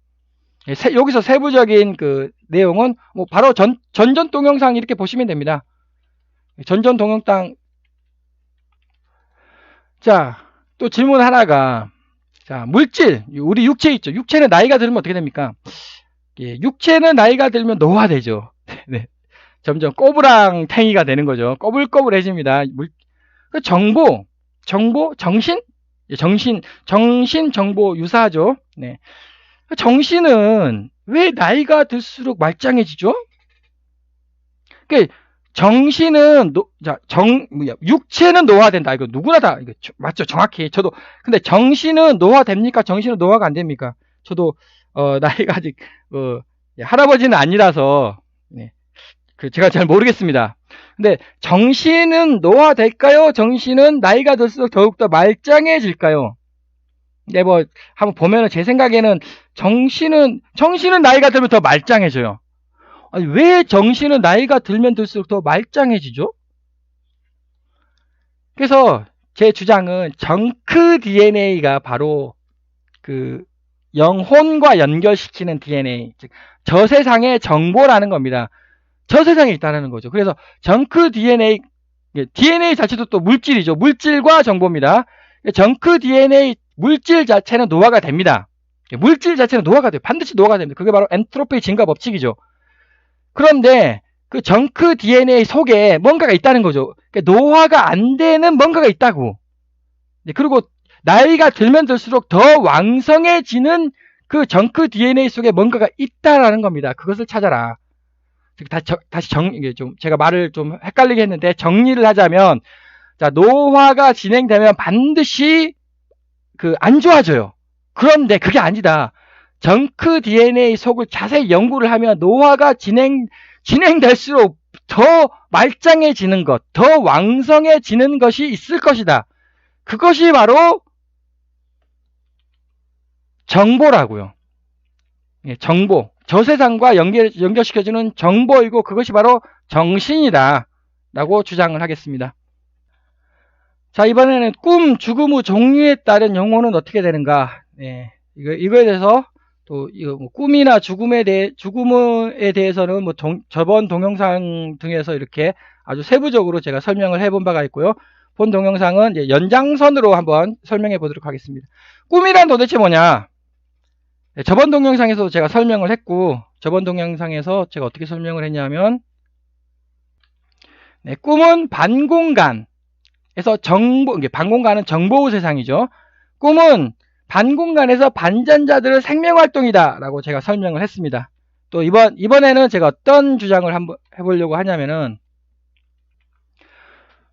여기서 세부적인 그 내용은 바로 전전 동영상 이렇게 보시면 됩니다. 전전 동영상. 자, 또 질문 하나가, 자, 물질, 우리 육체 있죠. 육체는 나이가 들면 어떻게 됩니까? 육체는 나이가 들면 노화되죠. 네. 점점 꼬부랑탱이가 되는 거죠. 꼬불꼬불해집니다. 정보, 정신, 정보 유사하죠. 네. 정신은 왜 나이가 들수록 말짱해지죠? 정신은 육체는 노화된다. 이거 누구나 다 이거 맞죠? 정확히 저도. 근데 정신은 노화됩니까? 정신은 노화가 안 됩니까? 저도 나이가 아직 할아버지는 아니라서 네. 제가 잘 모르겠습니다. 근데 정신은 노화될까요? 정신은 나이가 들수록 더욱더 말짱해질까요? 네, 한번 보면은 제 생각에는 정신은 나이가 들면 더 말짱해져요. 아니, 왜 정신은 나이가 들면 들수록 더 말짱해지죠? 그래서 제 주장은 정크 DNA가 바로 그 영혼과 연결시키는 DNA, 즉 저 세상의 정보라는 겁니다. 저 세상에 있다는 거죠. 그래서 정크 DNA 자체도 또 물질이죠. 물질과 정보입니다. 정크 DNA 물질 자체는 노화가 됩니다. 물질 자체는 노화가 돼요. 반드시 노화가 됩니다. 그게 바로 엔트로피 증가 법칙이죠. 그런데 그 정크 DNA 속에 뭔가가 있다는 거죠. 노화가 안 되는 뭔가가 있다고. 그리고 나이가 들면 들수록 더 왕성해지는 그 정크 DNA 속에 뭔가가 있다라는 겁니다. 그것을 찾아라. 다시 이게 좀 제가 말을 좀 헷갈리게 했는데 정리를 하자면, 자, 노화가 진행되면 반드시 안 좋아져요. 그런데 그게 아니다. 정크 DNA 속을 자세히 연구를 하면 노화가 진행될수록 더 말짱해지는 것, 더 왕성해지는 것이 있을 것이다. 그것이 바로 정보라고요. 정보. 저 세상과 연결시켜주는 정보이고 그것이 바로 정신이다. 라고 주장을 하겠습니다. 자, 이번에는 꿈, 죽음 후 종류에 따른 용어는 어떻게 되는가? 네, 이거에 대해서 또 꿈이나 죽음에 대해서는 저번 동영상 등에서 이렇게 아주 세부적으로 제가 설명을 해본 바가 있고요. 본 동영상은 이제 연장선으로 한번 설명해 보도록 하겠습니다. 꿈이란 도대체 뭐냐? 네, 저번 동영상에서 제가 설명을 했고, 저번 동영상에서 제가 어떻게 설명을 했냐면, 네, 꿈은 반공간에서 반공간은 정보의 세상이죠. 꿈은 반공간에서 반전자들의 생명활동이다 라고 제가 설명을 했습니다. 또 이번에는 제가 어떤 주장을 한번 해보려고 하냐면은,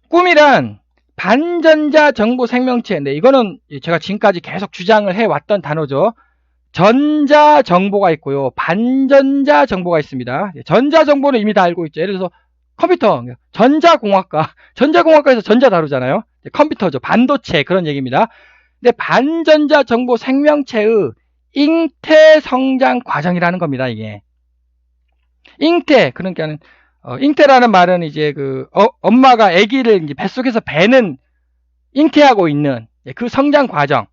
꿈이란 반전자 정보 생명체인데, 이거는 제가 지금까지 계속 주장을 해왔던 단어죠. 전자 정보가 있고요. 반전자 정보가 있습니다. 전자 정보는 이미 다 알고 있죠. 예를 들어서 컴퓨터, 전자공학과에서 전자 다루잖아요. 컴퓨터죠. 반도체 그런 얘기입니다. 근데 반전자 정보 생명체의 잉태 성장 과정이라는 겁니다. 이게 잉태, 그러니까 잉태라는 말은 이제 엄마가 아기를 이제 뱃속에서 배는 잉태하고 있는 그 성장 과정.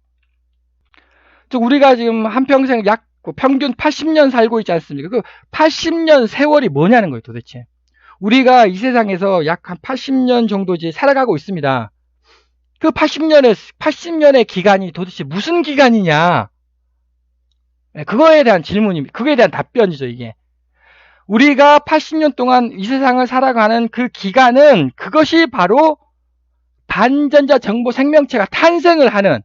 즉 우리가 지금 한평생 약 평균 80년 살고 있지 않습니까? 그 80년 세월이 뭐냐는 거예요, 도대체. 우리가 이 세상에서 약 한 80년 정도 이제 살아가고 있습니다. 그 80년의 기간이 도대체 무슨 기간이냐? 그거에 대한 그거에 대한 답변이죠, 이게. 우리가 80년 동안 이 세상을 살아가는 그 기간은 그것이 바로 반전자 정보 생명체가 탄생을 하는,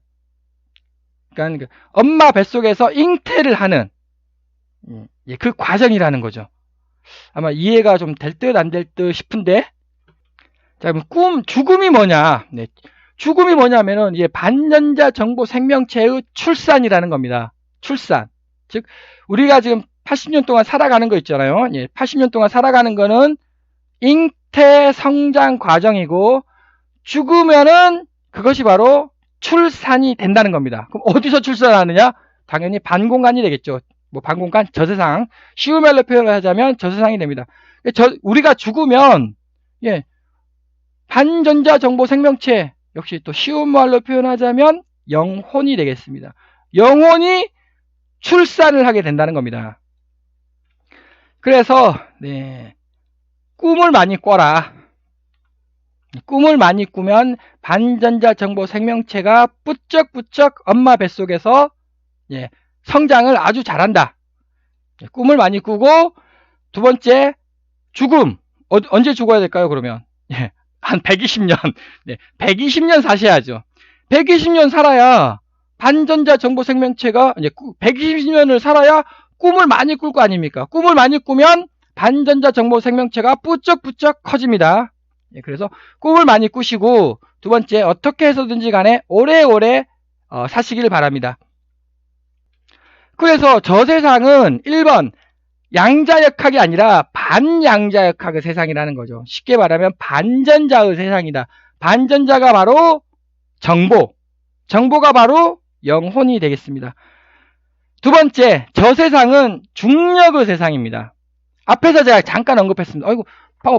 그러니까 엄마 뱃속에서 잉태를 하는 예, 그 과정이라는 거죠. 아마 이해가 좀 될 듯 안 될 듯 싶은데, 자, 그럼 죽음이 뭐냐? 네, 죽음이 뭐냐면은 이게 반전자 정보 생명체의 출산이라는 겁니다. 출산. 즉, 우리가 지금 80년 동안 살아가는 거 있잖아요. 예, 80년 동안 살아가는 거는 잉태 성장 과정이고, 죽으면은 그것이 바로 출산이 된다는 겁니다. 그럼 어디서 출산하느냐? 당연히 반공간이 되겠죠. 뭐 반공간, 저세상. 쉬운 말로 표현을 하자면 저세상이 됩니다. 우리가 죽으면, 예, 반전자 정보 생명체, 역시 또 쉬운 말로 표현하자면 영혼이 되겠습니다. 영혼이 출산을 하게 된다는 겁니다. 그래서, 네, 꿈을 많이 꿔라. 꿈을 많이 꾸면 반전자 정보 생명체가 뿌쩍뿌쩍 엄마 뱃속에서, 예, 성장을 아주 잘한다. 꿈을 많이 꾸고, 두 번째, 죽음. 언제 죽어야 될까요, 그러면? 예, 한 120년. 네, 120년 사셔야죠. 120년 살아야 반전자 정보 생명체가, 이제 120년을 살아야 꿈을 많이 꿀 거 아닙니까? 꿈을 많이 꾸면 반전자 정보 생명체가 뿌쩍뿌쩍 커집니다. 예, 그래서 꿈을 많이 꾸시고, 두 번째, 어떻게 해서든지 간에 오래오래 사시길 바랍니다. 그래서 저 세상은 1번 양자역학이 아니라 반양자역학의 세상이라는 거죠. 쉽게 말하면 반전자의 세상이다. 반전자가 바로 정보, 정보가 바로 영혼이 되겠습니다. 두 번째, 저 세상은 중력의 세상입니다. 앞에서 제가 잠깐 언급했습니다. 아이고,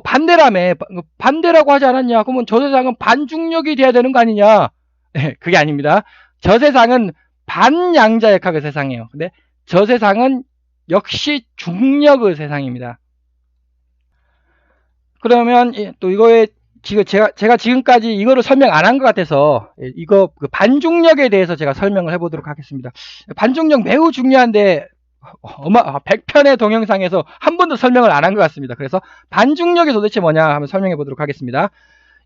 반대라며, 반대라고 하지 않았냐? 그러면 저 세상은 반중력이 돼야 되는 거 아니냐? 네, 그게 아닙니다. 저 세상은 반양자역학의 세상이에요. 근데 저 세상은 역시 중력의 세상입니다. 그러면 또 이거에 지금 제가 지금까지 이거를 설명 안 한 것 같아서 이거 반중력에 대해서 제가 설명을 해보도록 하겠습니다. 반중력 매우 중요한데 100편의 동영상에서 한 번도 설명을 안 한 것 같습니다. 그래서 반중력이 도대체 뭐냐 한번 설명해 보도록 하겠습니다.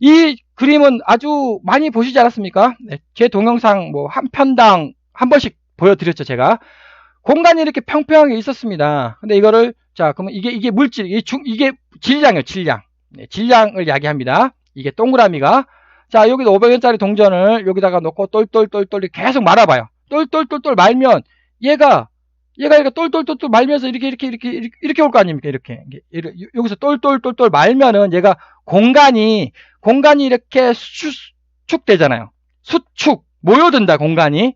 이 그림은 아주 많이 보시지 않았습니까? 네, 제 동영상 뭐 한 편당 한 번씩 보여드렸죠, 제가. 공간이 이렇게 평평하게 있었습니다. 근데 이거를, 자, 그러면 이게 물질, 이게 질량이에요, 질량. 네, 질량을 이야기합니다. 이게 동그라미가. 자, 여기도 500원짜리 동전을 여기다가 놓고 똘똘똘똘 계속 말아봐요. 똘똘똘똘 말면 얘가 이렇게 똘똘똘똘 말면서 이렇게 올 거 아닙니까? 이렇게. 여기서 똘똘똘똘 말면은 얘가 공간이 이렇게 수축되잖아요. 수축. 모여든다, 공간이.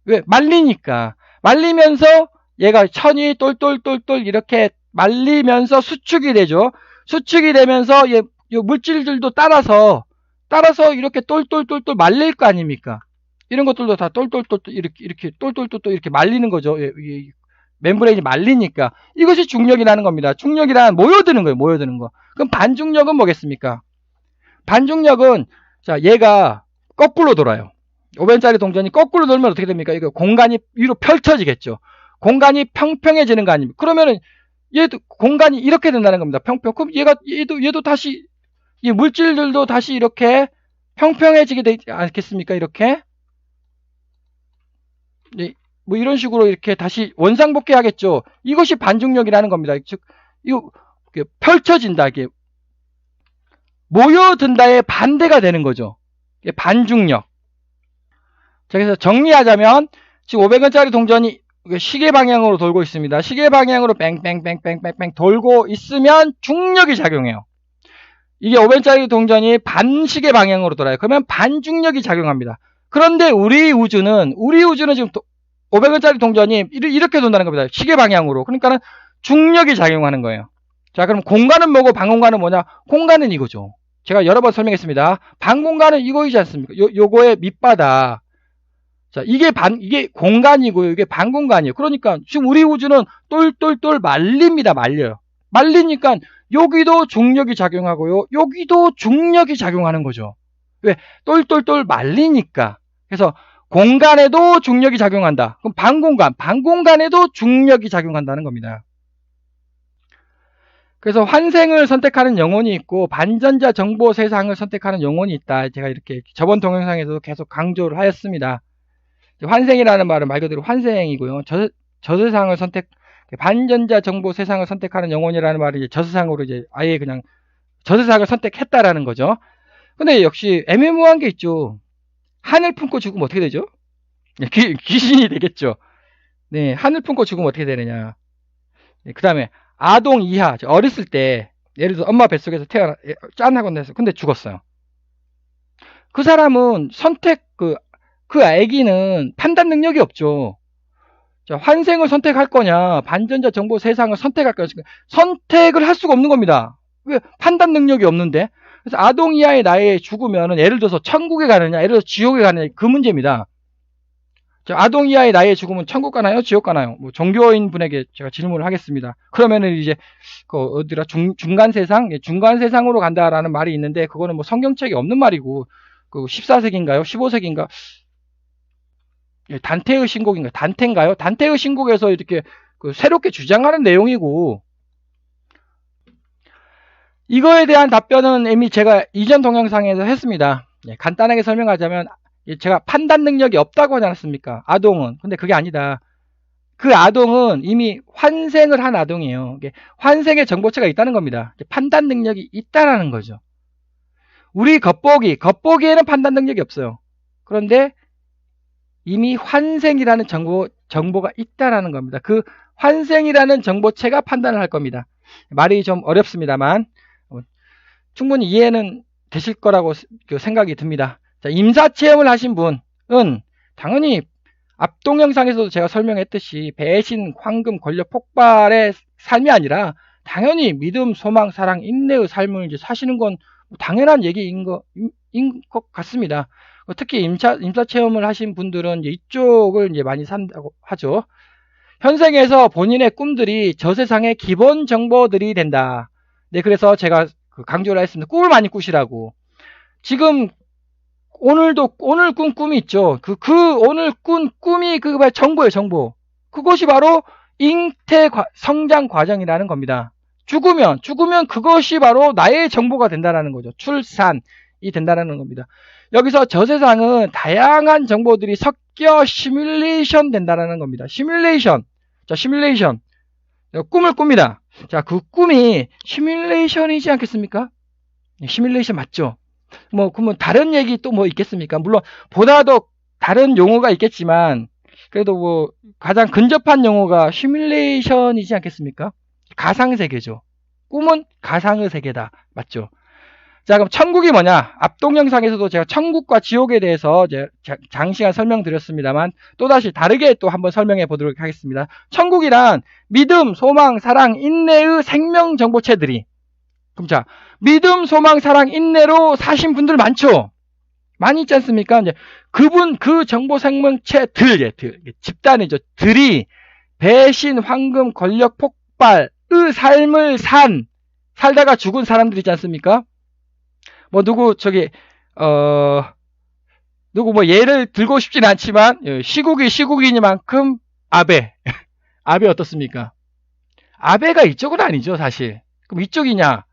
왜? 말리니까. 말리면서 얘가 천이 똘똘똘똘 이렇게 말리면서 수축이 되죠. 수축이 되면서 이 물질들도 따라서 이렇게 똘똘똘똘 말릴 거 아닙니까? 이런 것들도 다 똘똘똘똘 이렇게 똘똘똘똘 이렇게 말리는 거죠. 멤브레인이 말리니까. 이것이 중력이라는 겁니다. 중력이란 모여드는 거예요. 모여드는 거. 그럼 반중력은 뭐겠습니까? 반중력은, 자, 얘가 거꾸로 돌아요. 500원짜리 동전이 거꾸로 돌면 어떻게 됩니까? 이거 공간이 위로 펼쳐지겠죠. 공간이 평평해지는 거 아닙니까? 그러면은 얘도 공간이 이렇게 된다는 겁니다. 평평. 그럼 얘도 다시, 이 물질들도 다시 이렇게 평평해지게 되지 않겠습니까? 이렇게. 네, 뭐 이런 식으로 이렇게 다시 원상복귀 하겠죠. 이것이 반중력이라는 겁니다. 즉, 이거 펼쳐진다. 이게 모여든다의 반대가 되는 거죠. 이게 반중력. 자, 그래서 정리하자면 지금 500원짜리 동전이 시계 방향으로 돌고 있습니다. 시계 방향으로 뺑뺑뺑뺑뺑뺑 돌고 있으면 중력이 작용해요. 이게 500원짜리 동전이 반시계 방향으로 돌아요. 그러면 반중력이 작용합니다. 그런데 우리 우주는 지금 500원짜리 동전이 이렇게 돈다는 겁니다. 시계 방향으로. 그러니까는 중력이 작용하는 거예요. 자, 그럼 공간은 뭐고 반공간은 뭐냐? 공간은 이거죠. 제가 여러 번 설명했습니다. 반공간은 이거이지 않습니까? 요거의 밑바닥. 자, 이게 공간이고요. 이게 반공간이에요. 그러니까 지금 우리 우주는 똘똘똘 말립니다. 말려요. 말리니까 여기도 중력이 작용하고요. 여기도 중력이 작용하는 거죠. 왜? 똘똘똘 말리니까. 그래서 공간에도 중력이 작용한다. 그럼 반공간에도 중력이 작용한다는 겁니다. 그래서 환생을 선택하는 영혼이 있고 반전자 정보 세상을 선택하는 영혼이 있다. 제가 이렇게 저번 동영상에서도 계속 강조를 하였습니다. 환생이라는 말은 말 그대로 환생이고요. 저 세상을 반전자 정보 세상을 선택하는 영혼이라는 말이 이제 저세상으로 이제 아예 그냥 저세상을 선택했다라는 거죠. 근데 역시 애매모호한 게 있죠. 하늘 품고 죽으면 어떻게 되죠? 귀신이 되겠죠. 네, 하늘 품고 죽으면 어떻게 되느냐. 네, 그 다음에 아동 이하, 어렸을 때 예를 들어 엄마 뱃속에서 짠하고 나서 근데 죽었어요. 그 사람은 그 아기는 판단 능력이 없죠. 자, 환생을 선택할 거냐, 반전자 정보 세상을 선택할 거냐, 선택을 할 수가 없는 겁니다. 왜? 판단 능력이 없는데. 그래서 아동 이하의 나이에 죽으면은 예를 들어서 천국에 가느냐, 예를 들어서 지옥에 가느냐, 그 문제입니다. 자, 아동 이하의 나이에 죽으면 천국 가나요, 지옥 가나요? 뭐 종교인 분에게 제가 질문을 하겠습니다. 그러면은 이제 중간 세상, 중간 세상으로 간다라는 말이 있는데 그거는 뭐 성경책에 없는 말이고 그 14세기인가요, 15세기인가? 단테의 신곡인가요? 단테인가요? 단테의 신곡에서 이렇게 새롭게 주장하는 내용이고, 이거에 대한 답변은 이미 제가 이전 동영상에서 했습니다. 간단하게 설명하자면 제가 판단 능력이 없다고 하지 않았습니까? 아동은. 근데 그게 아니다. 그 아동은 이미 환생을 한 아동이에요. 환생의 정보체가 있다는 겁니다. 판단 능력이 있다라는 거죠. 우리 겉보기에는 판단 능력이 없어요. 그런데 이미 환생이라는 정보가 있다라는 겁니다. 그 환생이라는 정보체가 판단을 할 겁니다. 말이 좀 어렵습니다만 충분히 이해는 되실 거라고 생각이 듭니다. 자, 임사체험을 하신 분은 당연히 앞 동영상에서도 제가 설명했듯이 배신, 황금, 권력 폭발의 삶이 아니라 당연히 믿음, 소망, 사랑, 인내의 삶을 이제 사시는 건 당연한 얘기인 것 같습니다. 특히 임사체험을 하신 분들은 이쪽을 이제 많이 산다고 하죠. 현생에서 본인의 꿈들이 저 세상의 기본 정보들이 된다. 네, 그래서 제가 강조를 했습니다. 꿈을 많이 꾸시라고. 지금 오늘 꾼 꿈이 있죠. 오늘 꾼 꿈이 정보예요, 정보. 그것이 바로 잉태 성장 과정이라는 겁니다. 죽으면 그것이 바로 나의 정보가 된다는 거죠. 출산이 된다는 겁니다. 여기서 저 세상은 다양한 정보들이 섞여 시뮬레이션 된다는 겁니다. 시뮬레이션. 자, 시뮬레이션. 꿈을 꿉니다. 자, 그 꿈이 시뮬레이션이지 않겠습니까? 시뮬레이션 맞죠? 그러면 다른 얘기 또 뭐 있겠습니까? 물론, 보다 더 다른 용어가 있겠지만, 그래도 가장 근접한 용어가 시뮬레이션이지 않겠습니까? 가상세계죠. 꿈은 가상의 세계다. 맞죠? 자, 그럼 천국이 뭐냐? 앞 동영상에서도 제가 천국과 지옥에 대해서 장시간 설명드렸습니다만 또다시 다르게 또 한번 설명해 보도록 하겠습니다. 천국이란 믿음, 소망, 사랑, 인내의 생명 정보체들이, 그럼 자, 믿음, 소망, 사랑, 인내로 사신 분들 많죠? 많이 있지 않습니까? 이제 그 정보 생명체들, 집단이죠. 들이 배신, 황금, 권력, 폭발의 삶을 살다가 죽은 사람들 있지 않습니까? 누구 예를 들고 싶진 않지만, 시국이니만큼 아베 어떻습니까? 아베가 이쪽은 아니죠, 사실. 그럼 이쪽이냐?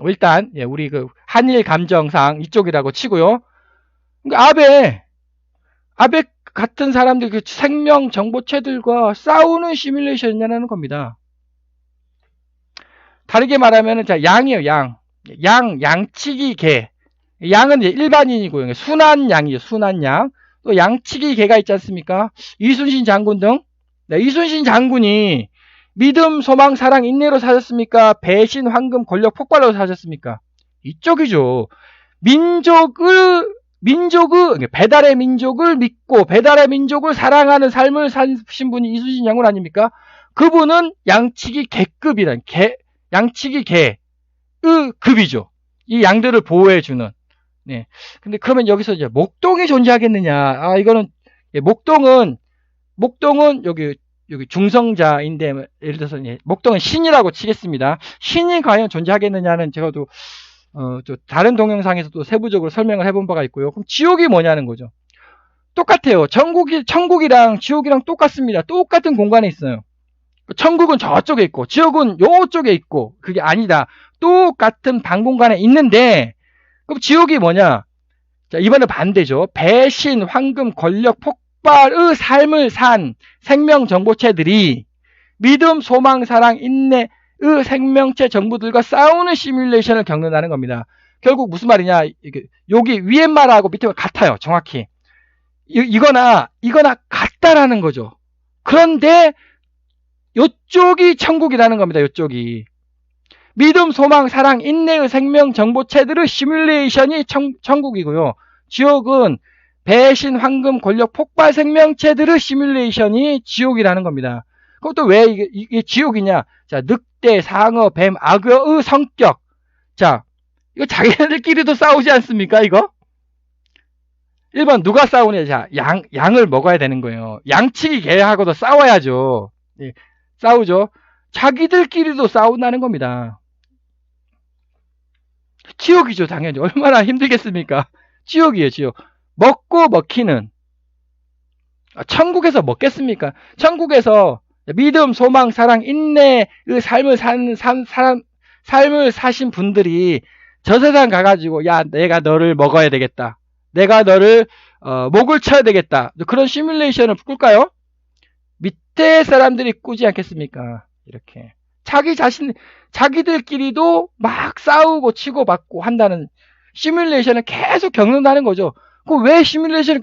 일단, 우리 한일 감정상 이쪽이라고 치고요. 그러니까 아베 같은 사람들 생명 정보체들과 싸우는 시뮬레이션이라는 겁니다. 다르게 말하면, 자, 양이에요, 양치기 개. 양은 이제 일반인이고요. 순한 양이죠. 순한 양. 또 양치기 개가 있지 않습니까? 이순신 장군 등. 네, 이순신 장군이 믿음, 소망, 사랑, 인내로 사셨습니까? 배신, 황금, 권력, 폭발로 사셨습니까? 이쪽이죠. 배달의 민족을 믿고 배달의 민족을 사랑하는 삶을 사신 분이 이순신 장군 아닙니까? 그분은 양치기 개급이란 양치기 개. 급이죠. 이 양들을 보호해주는. 네. 근데 그러면 여기서 이제 목동이 존재하겠느냐? 이거는, 목동은 여기 중성자인데, 예를 들어서, 목동은 신이라고 치겠습니다. 신이 과연 존재하겠느냐는 제가 또 다른 동영상에서도 세부적으로 설명을 해본 바가 있고요. 그럼 지옥이 뭐냐는 거죠. 똑같아요. 천국이랑 지옥이랑 똑같습니다. 똑같은 공간에 있어요. 천국은 저쪽에 있고 지옥은 요쪽에 있고, 그게 아니다. 똑같은 방 공간에 있는데, 그럼 지옥이 뭐냐? 자, 이번에 반대죠. 배신, 황금, 권력, 폭발의 삶을 산 생명 정보체들이 믿음, 소망, 사랑, 인내의 생명체 정보들과 싸우는 시뮬레이션을 겪는다는 겁니다. 결국 무슨 말이냐, 여기 위에 말하고 밑에 말 같아요. 정확히. 이거나 같다라는 거죠. 그런데 요쪽이 천국이라는 겁니다. 요쪽이. 믿음, 소망, 사랑, 인내의 생명 정보체들의 시뮬레이션이 천국이고요. 지옥은 배신, 황금, 권력, 폭발 생명체들의 시뮬레이션이 지옥이라는 겁니다. 그것도 왜 이게 지옥이냐? 자, 늑대, 상어, 뱀, 악어의 성격. 자, 이거 자기네들끼리도 싸우지 않습니까, 이거? 1번, 누가 싸우냐? 자, 양을 먹어야 되는 거예요. 양치기 개하고도 싸워야죠. 예, 싸우죠. 자기들끼리도 싸운다는 겁니다. 지옥이죠, 당연히. 얼마나 힘들겠습니까? 지옥이에요, 지옥. 먹고 먹히는. 천국에서 먹겠습니까? 천국에서 믿음, 소망, 사랑, 인내의 삶을 삶을 사신 분들이 저 세상 가가지고, 야, 내가 너를 먹어야 되겠다. 내가 너를, 목을 쳐야 되겠다. 그런 시뮬레이션을 꿀까요? 밑에 사람들이 꾸지 않겠습니까? 이렇게. 자기들끼리도 막 싸우고 치고받고 한다는 시뮬레이션을 계속 겪는다는 거죠. 왜 시뮬레이션을,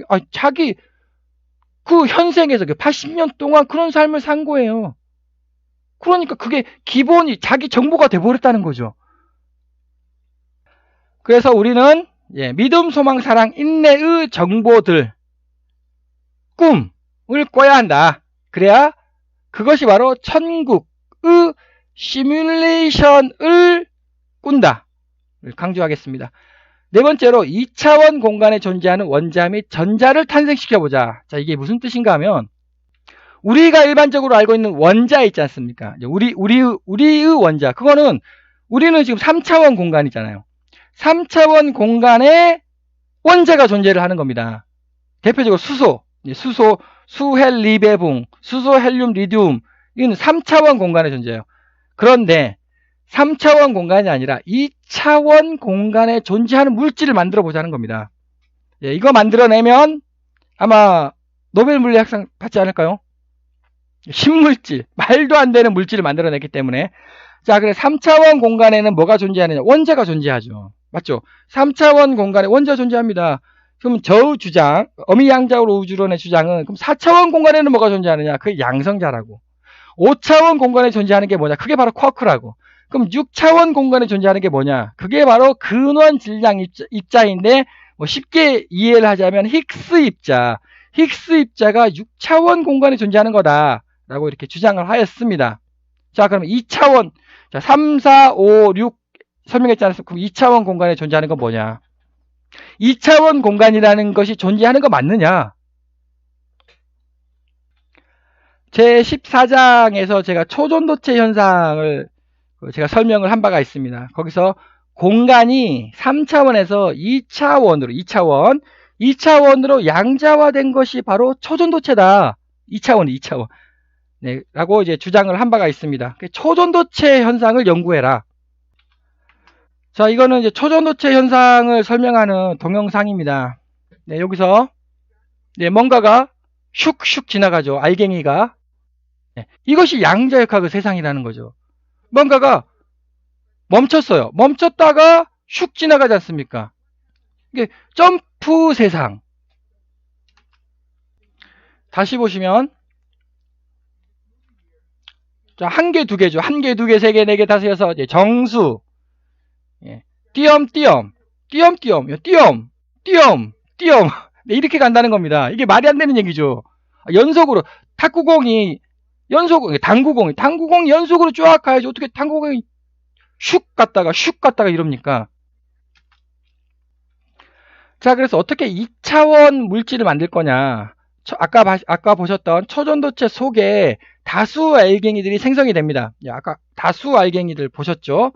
그 현생에서 80년 동안 그런 삶을 산 거예요. 그러니까 그게 기본이 자기 정보가 돼버렸다는 거죠. 그래서 우리는 믿음, 소망, 사랑, 인내의 정보들, 꿈을 꿔야 한다. 그래야 그것이 바로 천국의 시뮬레이션을 꾼다. 강조하겠습니다. 네 번째로 2차원 공간에 존재하는 원자 및 전자를 탄생시켜보자. 자, 이게 무슨 뜻인가 하면 우리가 일반적으로 알고 있는 원자 있지 않습니까? 우리의 원자. 그거는 우리는 지금 3차원 공간이잖아요. 3차원 공간에 원자가 존재를 하는 겁니다. 대표적으로 수소, 수헬, 리베붕, 수소, 헬륨, 리듐. 이건 3차원 공간에 존재해요. 그런데 3차원 공간이 아니라 2차원 공간에 존재하는 물질을 만들어 보자는 겁니다. 이거 만들어내면 아마 노벨 물리학상 받지 않을까요? 신물질, 말도 안 되는 물질을 만들어냈기 때문에. 자, 그래 3차원 공간에는 뭐가 존재하느냐? 원자가 존재하죠. 맞죠? 3차원 공간에 원자가 존재합니다. 그럼 저의 주장, 어미양자로 우주론의 주장은 그럼 4차원 공간에는 뭐가 존재하느냐? 그게 양성자라고. 5차원 공간에 존재하는 게 뭐냐? 그게 바로 쿼크라고. 그럼 6차원 공간에 존재하는 게 뭐냐? 그게 바로 근원 질량 입자인데 쉽게 이해를 하자면 힉스 입자. 힉스 입자가 6차원 공간에 존재하는 거다라고 이렇게 주장을 하였습니다. 자, 그럼 2차원. 자, 3, 4, 5, 6 설명했지 않았습니까? 그럼 2차원 공간에 존재하는 건 뭐냐? 2차원 공간이라는 것이 존재하는 거 맞느냐? 제 14장에서 제가 초전도체 현상을 제가 설명을 한 바가 있습니다. 거기서 공간이 3차원에서 2차원으로 양자화된 것이 바로 초전도체다. 2차원. 네, 라고 이제 주장을 한 바가 있습니다. 초전도체 현상을 연구해라. 자, 이거는 이제 초전도체 현상을 설명하는 동영상입니다. 네, 여기서 뭔가가 슉슉 지나가죠. 알갱이가. 네, 이것이 양자역학의 세상이라는 거죠. 뭔가가 멈췄어요. 멈췄다가 슉 지나가지 않습니까? 이게 점프 세상. 다시 보시면 자, 한 개, 두 개죠. 한 개, 두 개, 세 개, 네 개, 다섯, 여섯. 정수. 띄엄띄엄. 네, 이렇게 간다는 겁니다. 이게 말이 안 되는 얘기죠. 연속으로 당구공이 연속으로 쫙 가야지. 어떻게 당구공이 슉 갔다가 이럽니까? 자, 그래서 어떻게 2차원 물질을 만들 거냐? 아까 보셨던 초전도체 속에 다수 알갱이들이 생성이 됩니다. 아까 다수 알갱이들 보셨죠?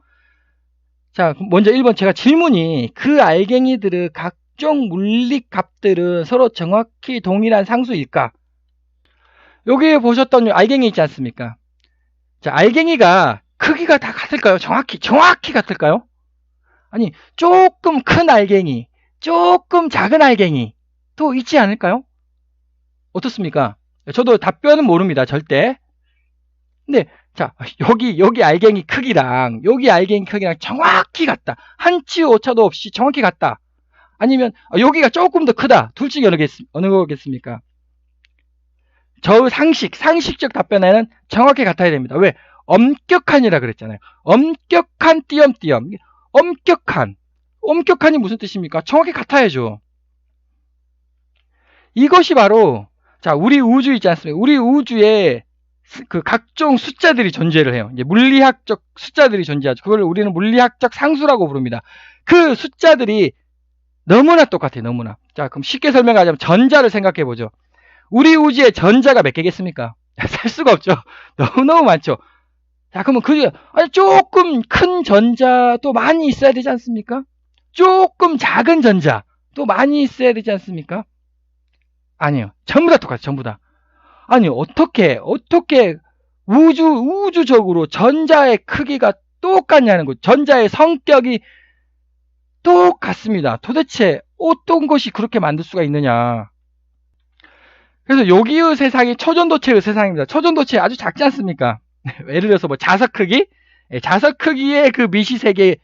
자, 먼저 1번 제가 질문이 그 알갱이들의 각종 물리 값들은 서로 정확히 동일한 상수일까? 여기 보셨던 알갱이 있지 않습니까? 자, 알갱이가 크기가 다 같을까요? 정확히 같을까요? 아니, 조금 큰 알갱이, 조금 작은 알갱이 또 있지 않을까요? 어떻습니까? 저도 답변은 모릅니다. 절대. 근데 자, 여기 알갱이 크기랑 여기 알갱이 크기랑 정확히 같다. 한치 오차도 없이 정확히 같다. 아니면 여기가 조금 더 크다. 둘 중에 어느 거겠습니까? 저 상식적 답변에는 정확히 같아야 됩니다. 왜? 엄격한이라 그랬잖아요. 엄격한 띄엄띄엄. 엄격한이 무슨 뜻입니까? 정확히 같아야죠. 이것이 바로 자, 우리 우주 있지 않습니까? 우리 우주에 그 각종 숫자들이 존재를 해요. 이제 물리학적 숫자들이 존재하죠. 그걸 우리는 물리학적 상수라고 부릅니다. 그 숫자들이 너무나 똑같아요. 너무나. 자, 그럼 쉽게 설명하자면 전자를 생각해 보죠. 우리 우주에 전자가 몇 개겠습니까? 셀 수가 없죠. 너무너무 많죠. 자, 그러면 조금 큰 전자도 많이 있어야 되지 않습니까? 조금 작은 전자도 많이 있어야 되지 않습니까? 아니요. 전부 다 똑같아요. 전부 다. 아니, 어떻게 우주적으로 전자의 크기가 똑같냐는 거. 전자의 성격이 똑같습니다. 도대체 어떤 것이 그렇게 만들 수가 있느냐. 그래서 여기의 세상이 초전도체의 세상입니다. 초전도체 아주 작지 않습니까? 예를 들어서 뭐 자석 크기? 자석 크기의 그 미시세계,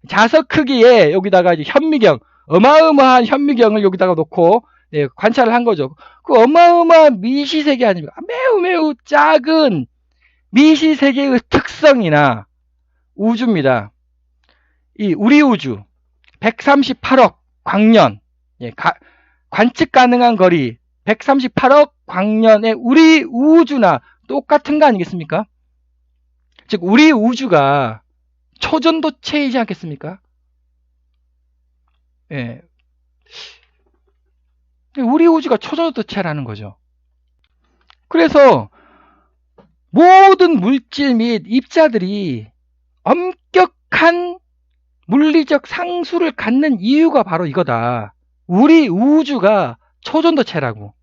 자석 크기에 여기다가 이제 현미경, 어마어마한 현미경을 여기다가 놓고 관찰을 한 거죠. 그 어마어마한 미시세계 아닙니까? 매우 작은 미시세계의 특성이나 우주입니다. 이 우리 우주 138억 광년, 관측 가능한 거리 138억 광년의 우리 우주나 똑같은 거 아니겠습니까? 즉 우리 우주가 초전도체이지 않겠습니까? 예. 우리 우주가 초전도체라는 거죠. 그래서 모든 물질 및 입자들이 엄격한 물리적 상수를 갖는 이유가 바로 이거다. 우리 우주가 초전도체라고.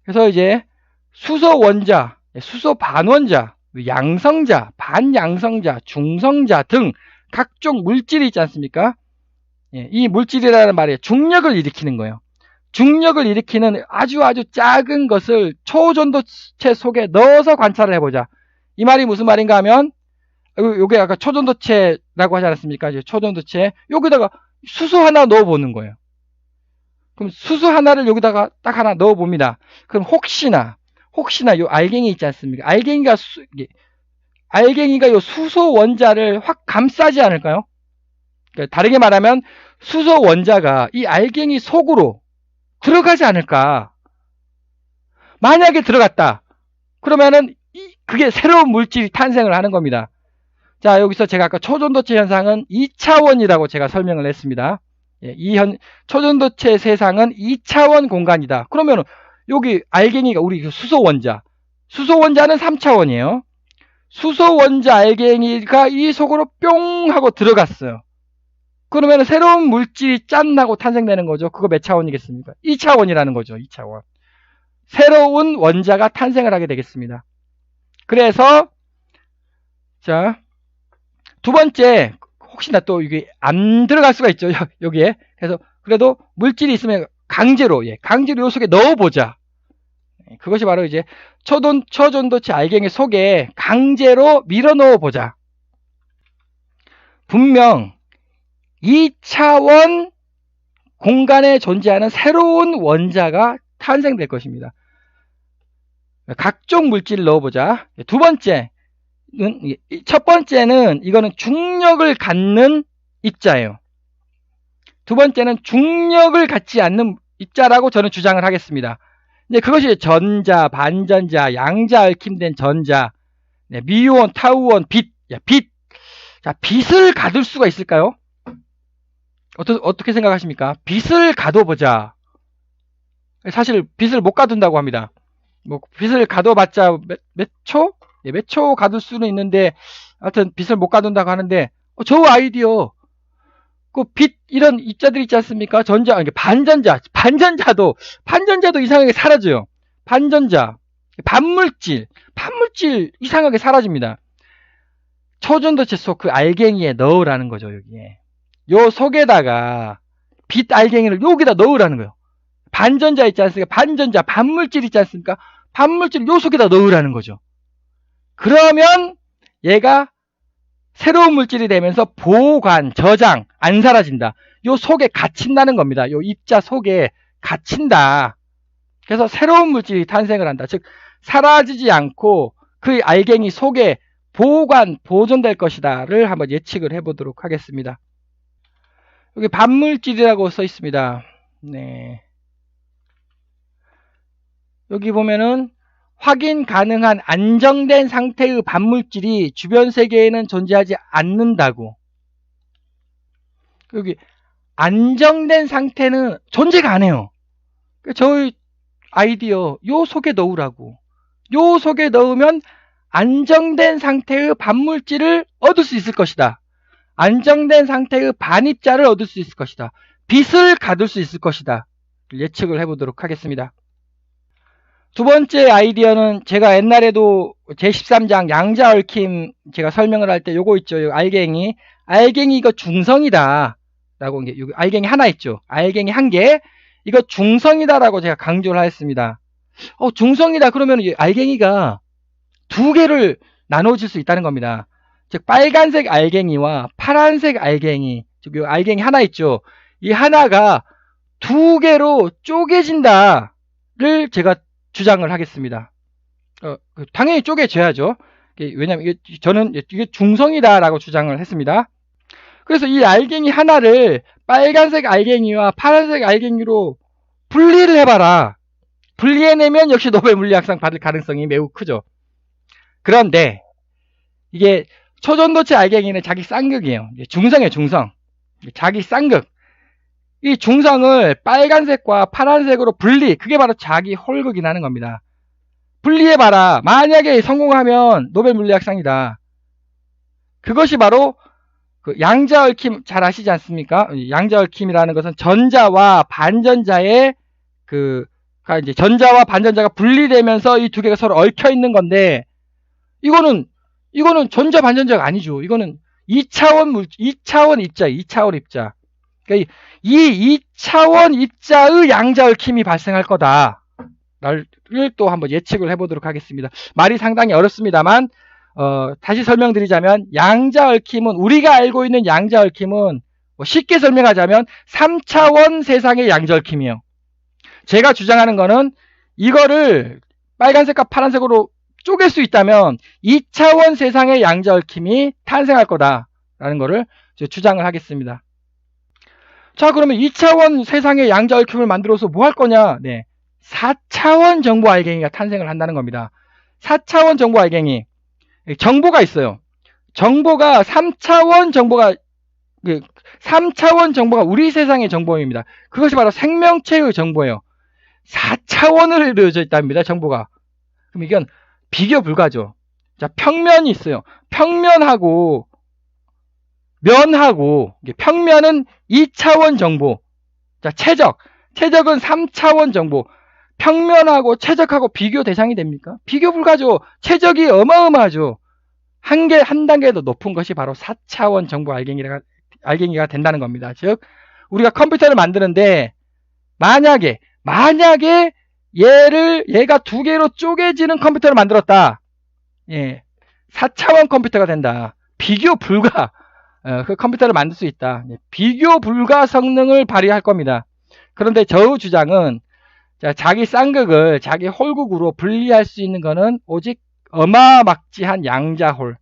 그래서 이제 수소 원자, 수소 반원자, 양성자, 반양성자, 중성자 등 각종 물질이 있지 않습니까? 이 물질이라는 말에 중력을 일으키는 거예요. 중력을 일으키는 아주 작은 것을 초전도체 속에 넣어서 관찰을 해보자. 이 말이 무슨 말인가 하면 요게 아까 초전도체라고 하지 않았습니까? 이제 초전도체 여기다가 수소 하나 넣어보는 거예요. 그럼 수소 하나를 여기다가 딱 하나 넣어봅니다. 그럼 혹시나 요 알갱이 있지 않습니까? 알갱이가 요 수소 원자를 확 감싸지 않을까요? 그러니까 다르게 말하면 수소 원자가 이 알갱이 속으로 들어가지 않을까? 만약에 들어갔다. 그러면은 그게 새로운 물질이 탄생을 하는 겁니다. 자, 여기서 제가 아까 초전도체 현상은 2차원이라고 제가 설명을 했습니다. 초전도체 세상은 2차원 공간이다. 그러면 여기 알갱이가 우리 수소 원자는 3차원이에요. 수소 원자 알갱이가 이 속으로 뿅 하고 들어갔어요. 그러면 새로운 물질이 짠 하고 탄생되는 거죠. 그거 몇 차원이겠습니까? 2차원이라는 거죠. 2차원. 새로운 원자가 탄생을 하게 되겠습니다. 그래서 자, 두 번째, 혹시나 또 이게 안 들어갈 수가 있죠. 여기에. 그래서 그래도 물질이 있으면 강제로 요 속에 넣어보자. 그것이 바로 이제 초전도체 알갱이 속에 강제로 밀어 넣어보자. 분명 2차원 공간에 존재하는 새로운 원자가 탄생될 것입니다. 각종 물질을 넣어보자. 두 번째, 첫 번째는 이거는 중력을 갖는 입자예요. 두 번째는 중력을 갖지 않는 입자라고 저는 주장을 하겠습니다. 그것이 전자, 반전자, 양자 얽힘된 전자, 미유온, 타우온, 빛. 자, 빛을 가둘 수가 있을까요? 어떻게 생각하십니까? 빛을 가둬보자. 사실 빛을 못 가둔다고 합니다. 빛을 가둬봤자 몇 초? 몇 초 가둘 수는 있는데, 하여튼 빛을 못 가둔다고 하는데, 저 아이디어, 그 빛, 이런 입자들 있지 않습니까? 반전자도 이상하게 사라져요. 반전자, 반물질 이상하게 사라집니다. 초전도체 속 그 알갱이에 넣으라는 거죠, 여기에. 요 속에다가 빛 알갱이를 여기다 넣으라는 거예요. 반전자 있지 않습니까? 반물질 있지 않습니까? 반물질 요 속에다 넣으라는 거죠. 그러면 얘가 새로운 물질이 되면서 보관, 저장, 안 사라진다. 요 속에 갇힌다는 겁니다. 요 입자 속에 갇힌다. 그래서 새로운 물질이 탄생을 한다. 즉 사라지지 않고 그 알갱이 속에 보관, 보존될 것이다를 한번 예측을 해보도록 하겠습니다. 여기 반물질이라고 써 있습니다. 네. 여기 보면은 확인 가능한 안정된 상태의 반물질이 주변 세계에는 존재하지 않는다고. 여기 안정된 상태는 존재가 안 해요. 저희 아이디어 요 속에 넣으라고. 요 속에 넣으면 안정된 상태의 반물질을 얻을 수 있을 것이다. 안정된 상태의 반입자를 얻을 수 있을 것이다. 빛을 가둘 수 있을 것이다. 예측을 해보도록 하겠습니다. 두 번째 아이디어는 제가 옛날에도 제13장 양자 얽힘 제가 설명을 할 때 요거 있죠. 요 알갱이 이거 중성이다 라고 알갱이 하나 있죠. 알갱이 한 개, 이거 중성이다 라고 제가 강조를 하였습니다. 중성이다 그러면 알갱이가 두 개를 나눠질 수 있다는 겁니다. 즉 빨간색 알갱이와 파란색 알갱이, 즉 요 알갱이 하나 있죠. 이 하나가 두 개로 쪼개진다를 제가 주장을 하겠습니다. 당연히 쪼개져야죠. 왜냐면 저는 이게 중성이다라고 주장을 했습니다. 그래서 이 알갱이 하나를 빨간색 알갱이와 파란색 알갱이로 분리를 해봐라. 분리해내면 역시 노벨 물리학상 받을 가능성이 매우 크죠. 그런데 이게 초전도체 알갱이는 자기 쌍극이에요. 중성이에요, 중성. 자기 쌍극. 이 중성을 빨간색과 파란색으로 분리, 그게 바로 자기 홀극이라는 겁니다. 분리해봐라. 만약에 성공하면 노벨 물리학상이다. 그것이 바로 그 양자 얽힘 잘 아시지 않습니까? 양자 얽힘이라는 것은 전자와 반전자의 이제 전자와 반전자가 분리되면서 이 두 개가 서로 얽혀 있는 건데, 이거는 전자 반전자가 아니죠. 이거는 2차원 입자. 그러니까 이 2차원 입자의 양자 얽힘이 발생할 거다. 를 또 한번 예측을 해보도록 하겠습니다. 말이 상당히 어렵습니다만, 다시 설명드리자면, 양자 얽힘은, 우리가 알고 있는 양자 얽힘은, 쉽게 설명하자면, 3차원 세상의 양자 얽힘이에요. 제가 주장하는 거는, 이거를 빨간색과 파란색으로 쪼갤 수 있다면, 2차원 세상의 양자 얽힘이 탄생할 거다라는 거를 주장을 하겠습니다. 자, 그러면 2차원 세상의 양자 얽힘을 만들어서 뭐 할 거냐? 네. 4차원 정보 알갱이가 탄생을 한다는 겁니다. 4차원 정보 알갱이. 정보가 있어요. 정보가 3차원 정보가 우리 세상의 정보입니다. 그것이 바로 생명체의 정보예요. 4차원으로 이루어져 있답니다, 정보가. 그럼 이건 비교 불가죠. 자, 평면이 있어요. 평면하고 면하고, 평면은 2차원 정보. 자, 최적은 3차원 정보. 평면하고 최적하고 비교 대상이 됩니까? 비교 불가죠. 최적이 어마어마하죠. 한 단계 더 높은 것이 바로 4차원 정보 알갱이가 된다는 겁니다. 즉, 우리가 컴퓨터를 만드는데, 만약에 얘가 두 개로 쪼개지는 컴퓨터를 만들었다. 예. 4차원 컴퓨터가 된다. 비교 불가. 그 컴퓨터를 만들 수 있다. 비교 불가 성능을 발휘할 겁니다. 그런데 저 주장은 자기 쌍극을 자기 홀극으로 분리할 수 있는 거는 오직 어마막지한 양자홀,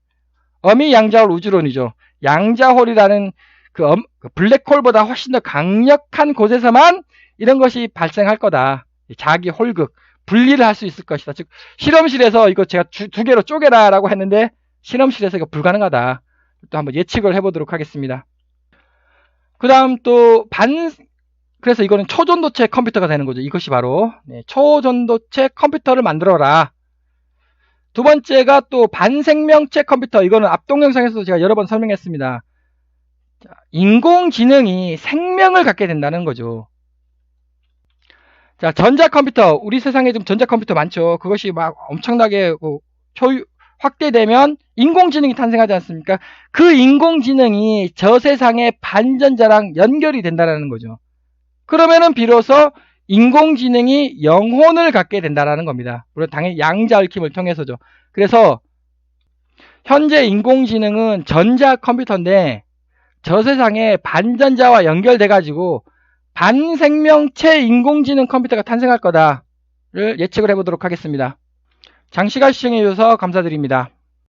어미 양자홀 우주론이죠. 양자홀이라는 그 블랙홀보다 훨씬 더 강력한 곳에서만 이런 것이 발생할 거다. 자기 홀극, 분리를 할 수 있을 것이다. 즉 실험실에서 이거 제가 두 개로 쪼개라 라고 했는데 실험실에서 이거 불가능하다. 또 한번 예측을 해보도록 하겠습니다. 그 다음 그래서 이거는 초전도체 컴퓨터가 되는 거죠. 이것이 바로 초전도체 컴퓨터를 만들어라. 두 번째가 또 반생명체 컴퓨터. 이거는 앞 동영상에서도 제가 여러 번 설명했습니다. 인공지능이 생명을 갖게 된다는 거죠. 자, 전자컴퓨터. 우리 세상에 좀 전자컴퓨터 많죠. 그것이 막 엄청나게 확대되면 인공지능이 탄생하지 않습니까? 그 인공지능이 저 세상의 반전자랑 연결이 된다는 거죠. 그러면은 비로소 인공지능이 영혼을 갖게 된다는 겁니다. 물론 당연히 양자 얽힘을 통해서죠. 그래서 현재 인공지능은 전자 컴퓨터인데 저 세상에 반전자와 연결돼 가지고 반생명체 인공지능 컴퓨터가 탄생할 거다를 예측을 해보도록 하겠습니다. 장시간 시청해 주셔서 감사드립니다.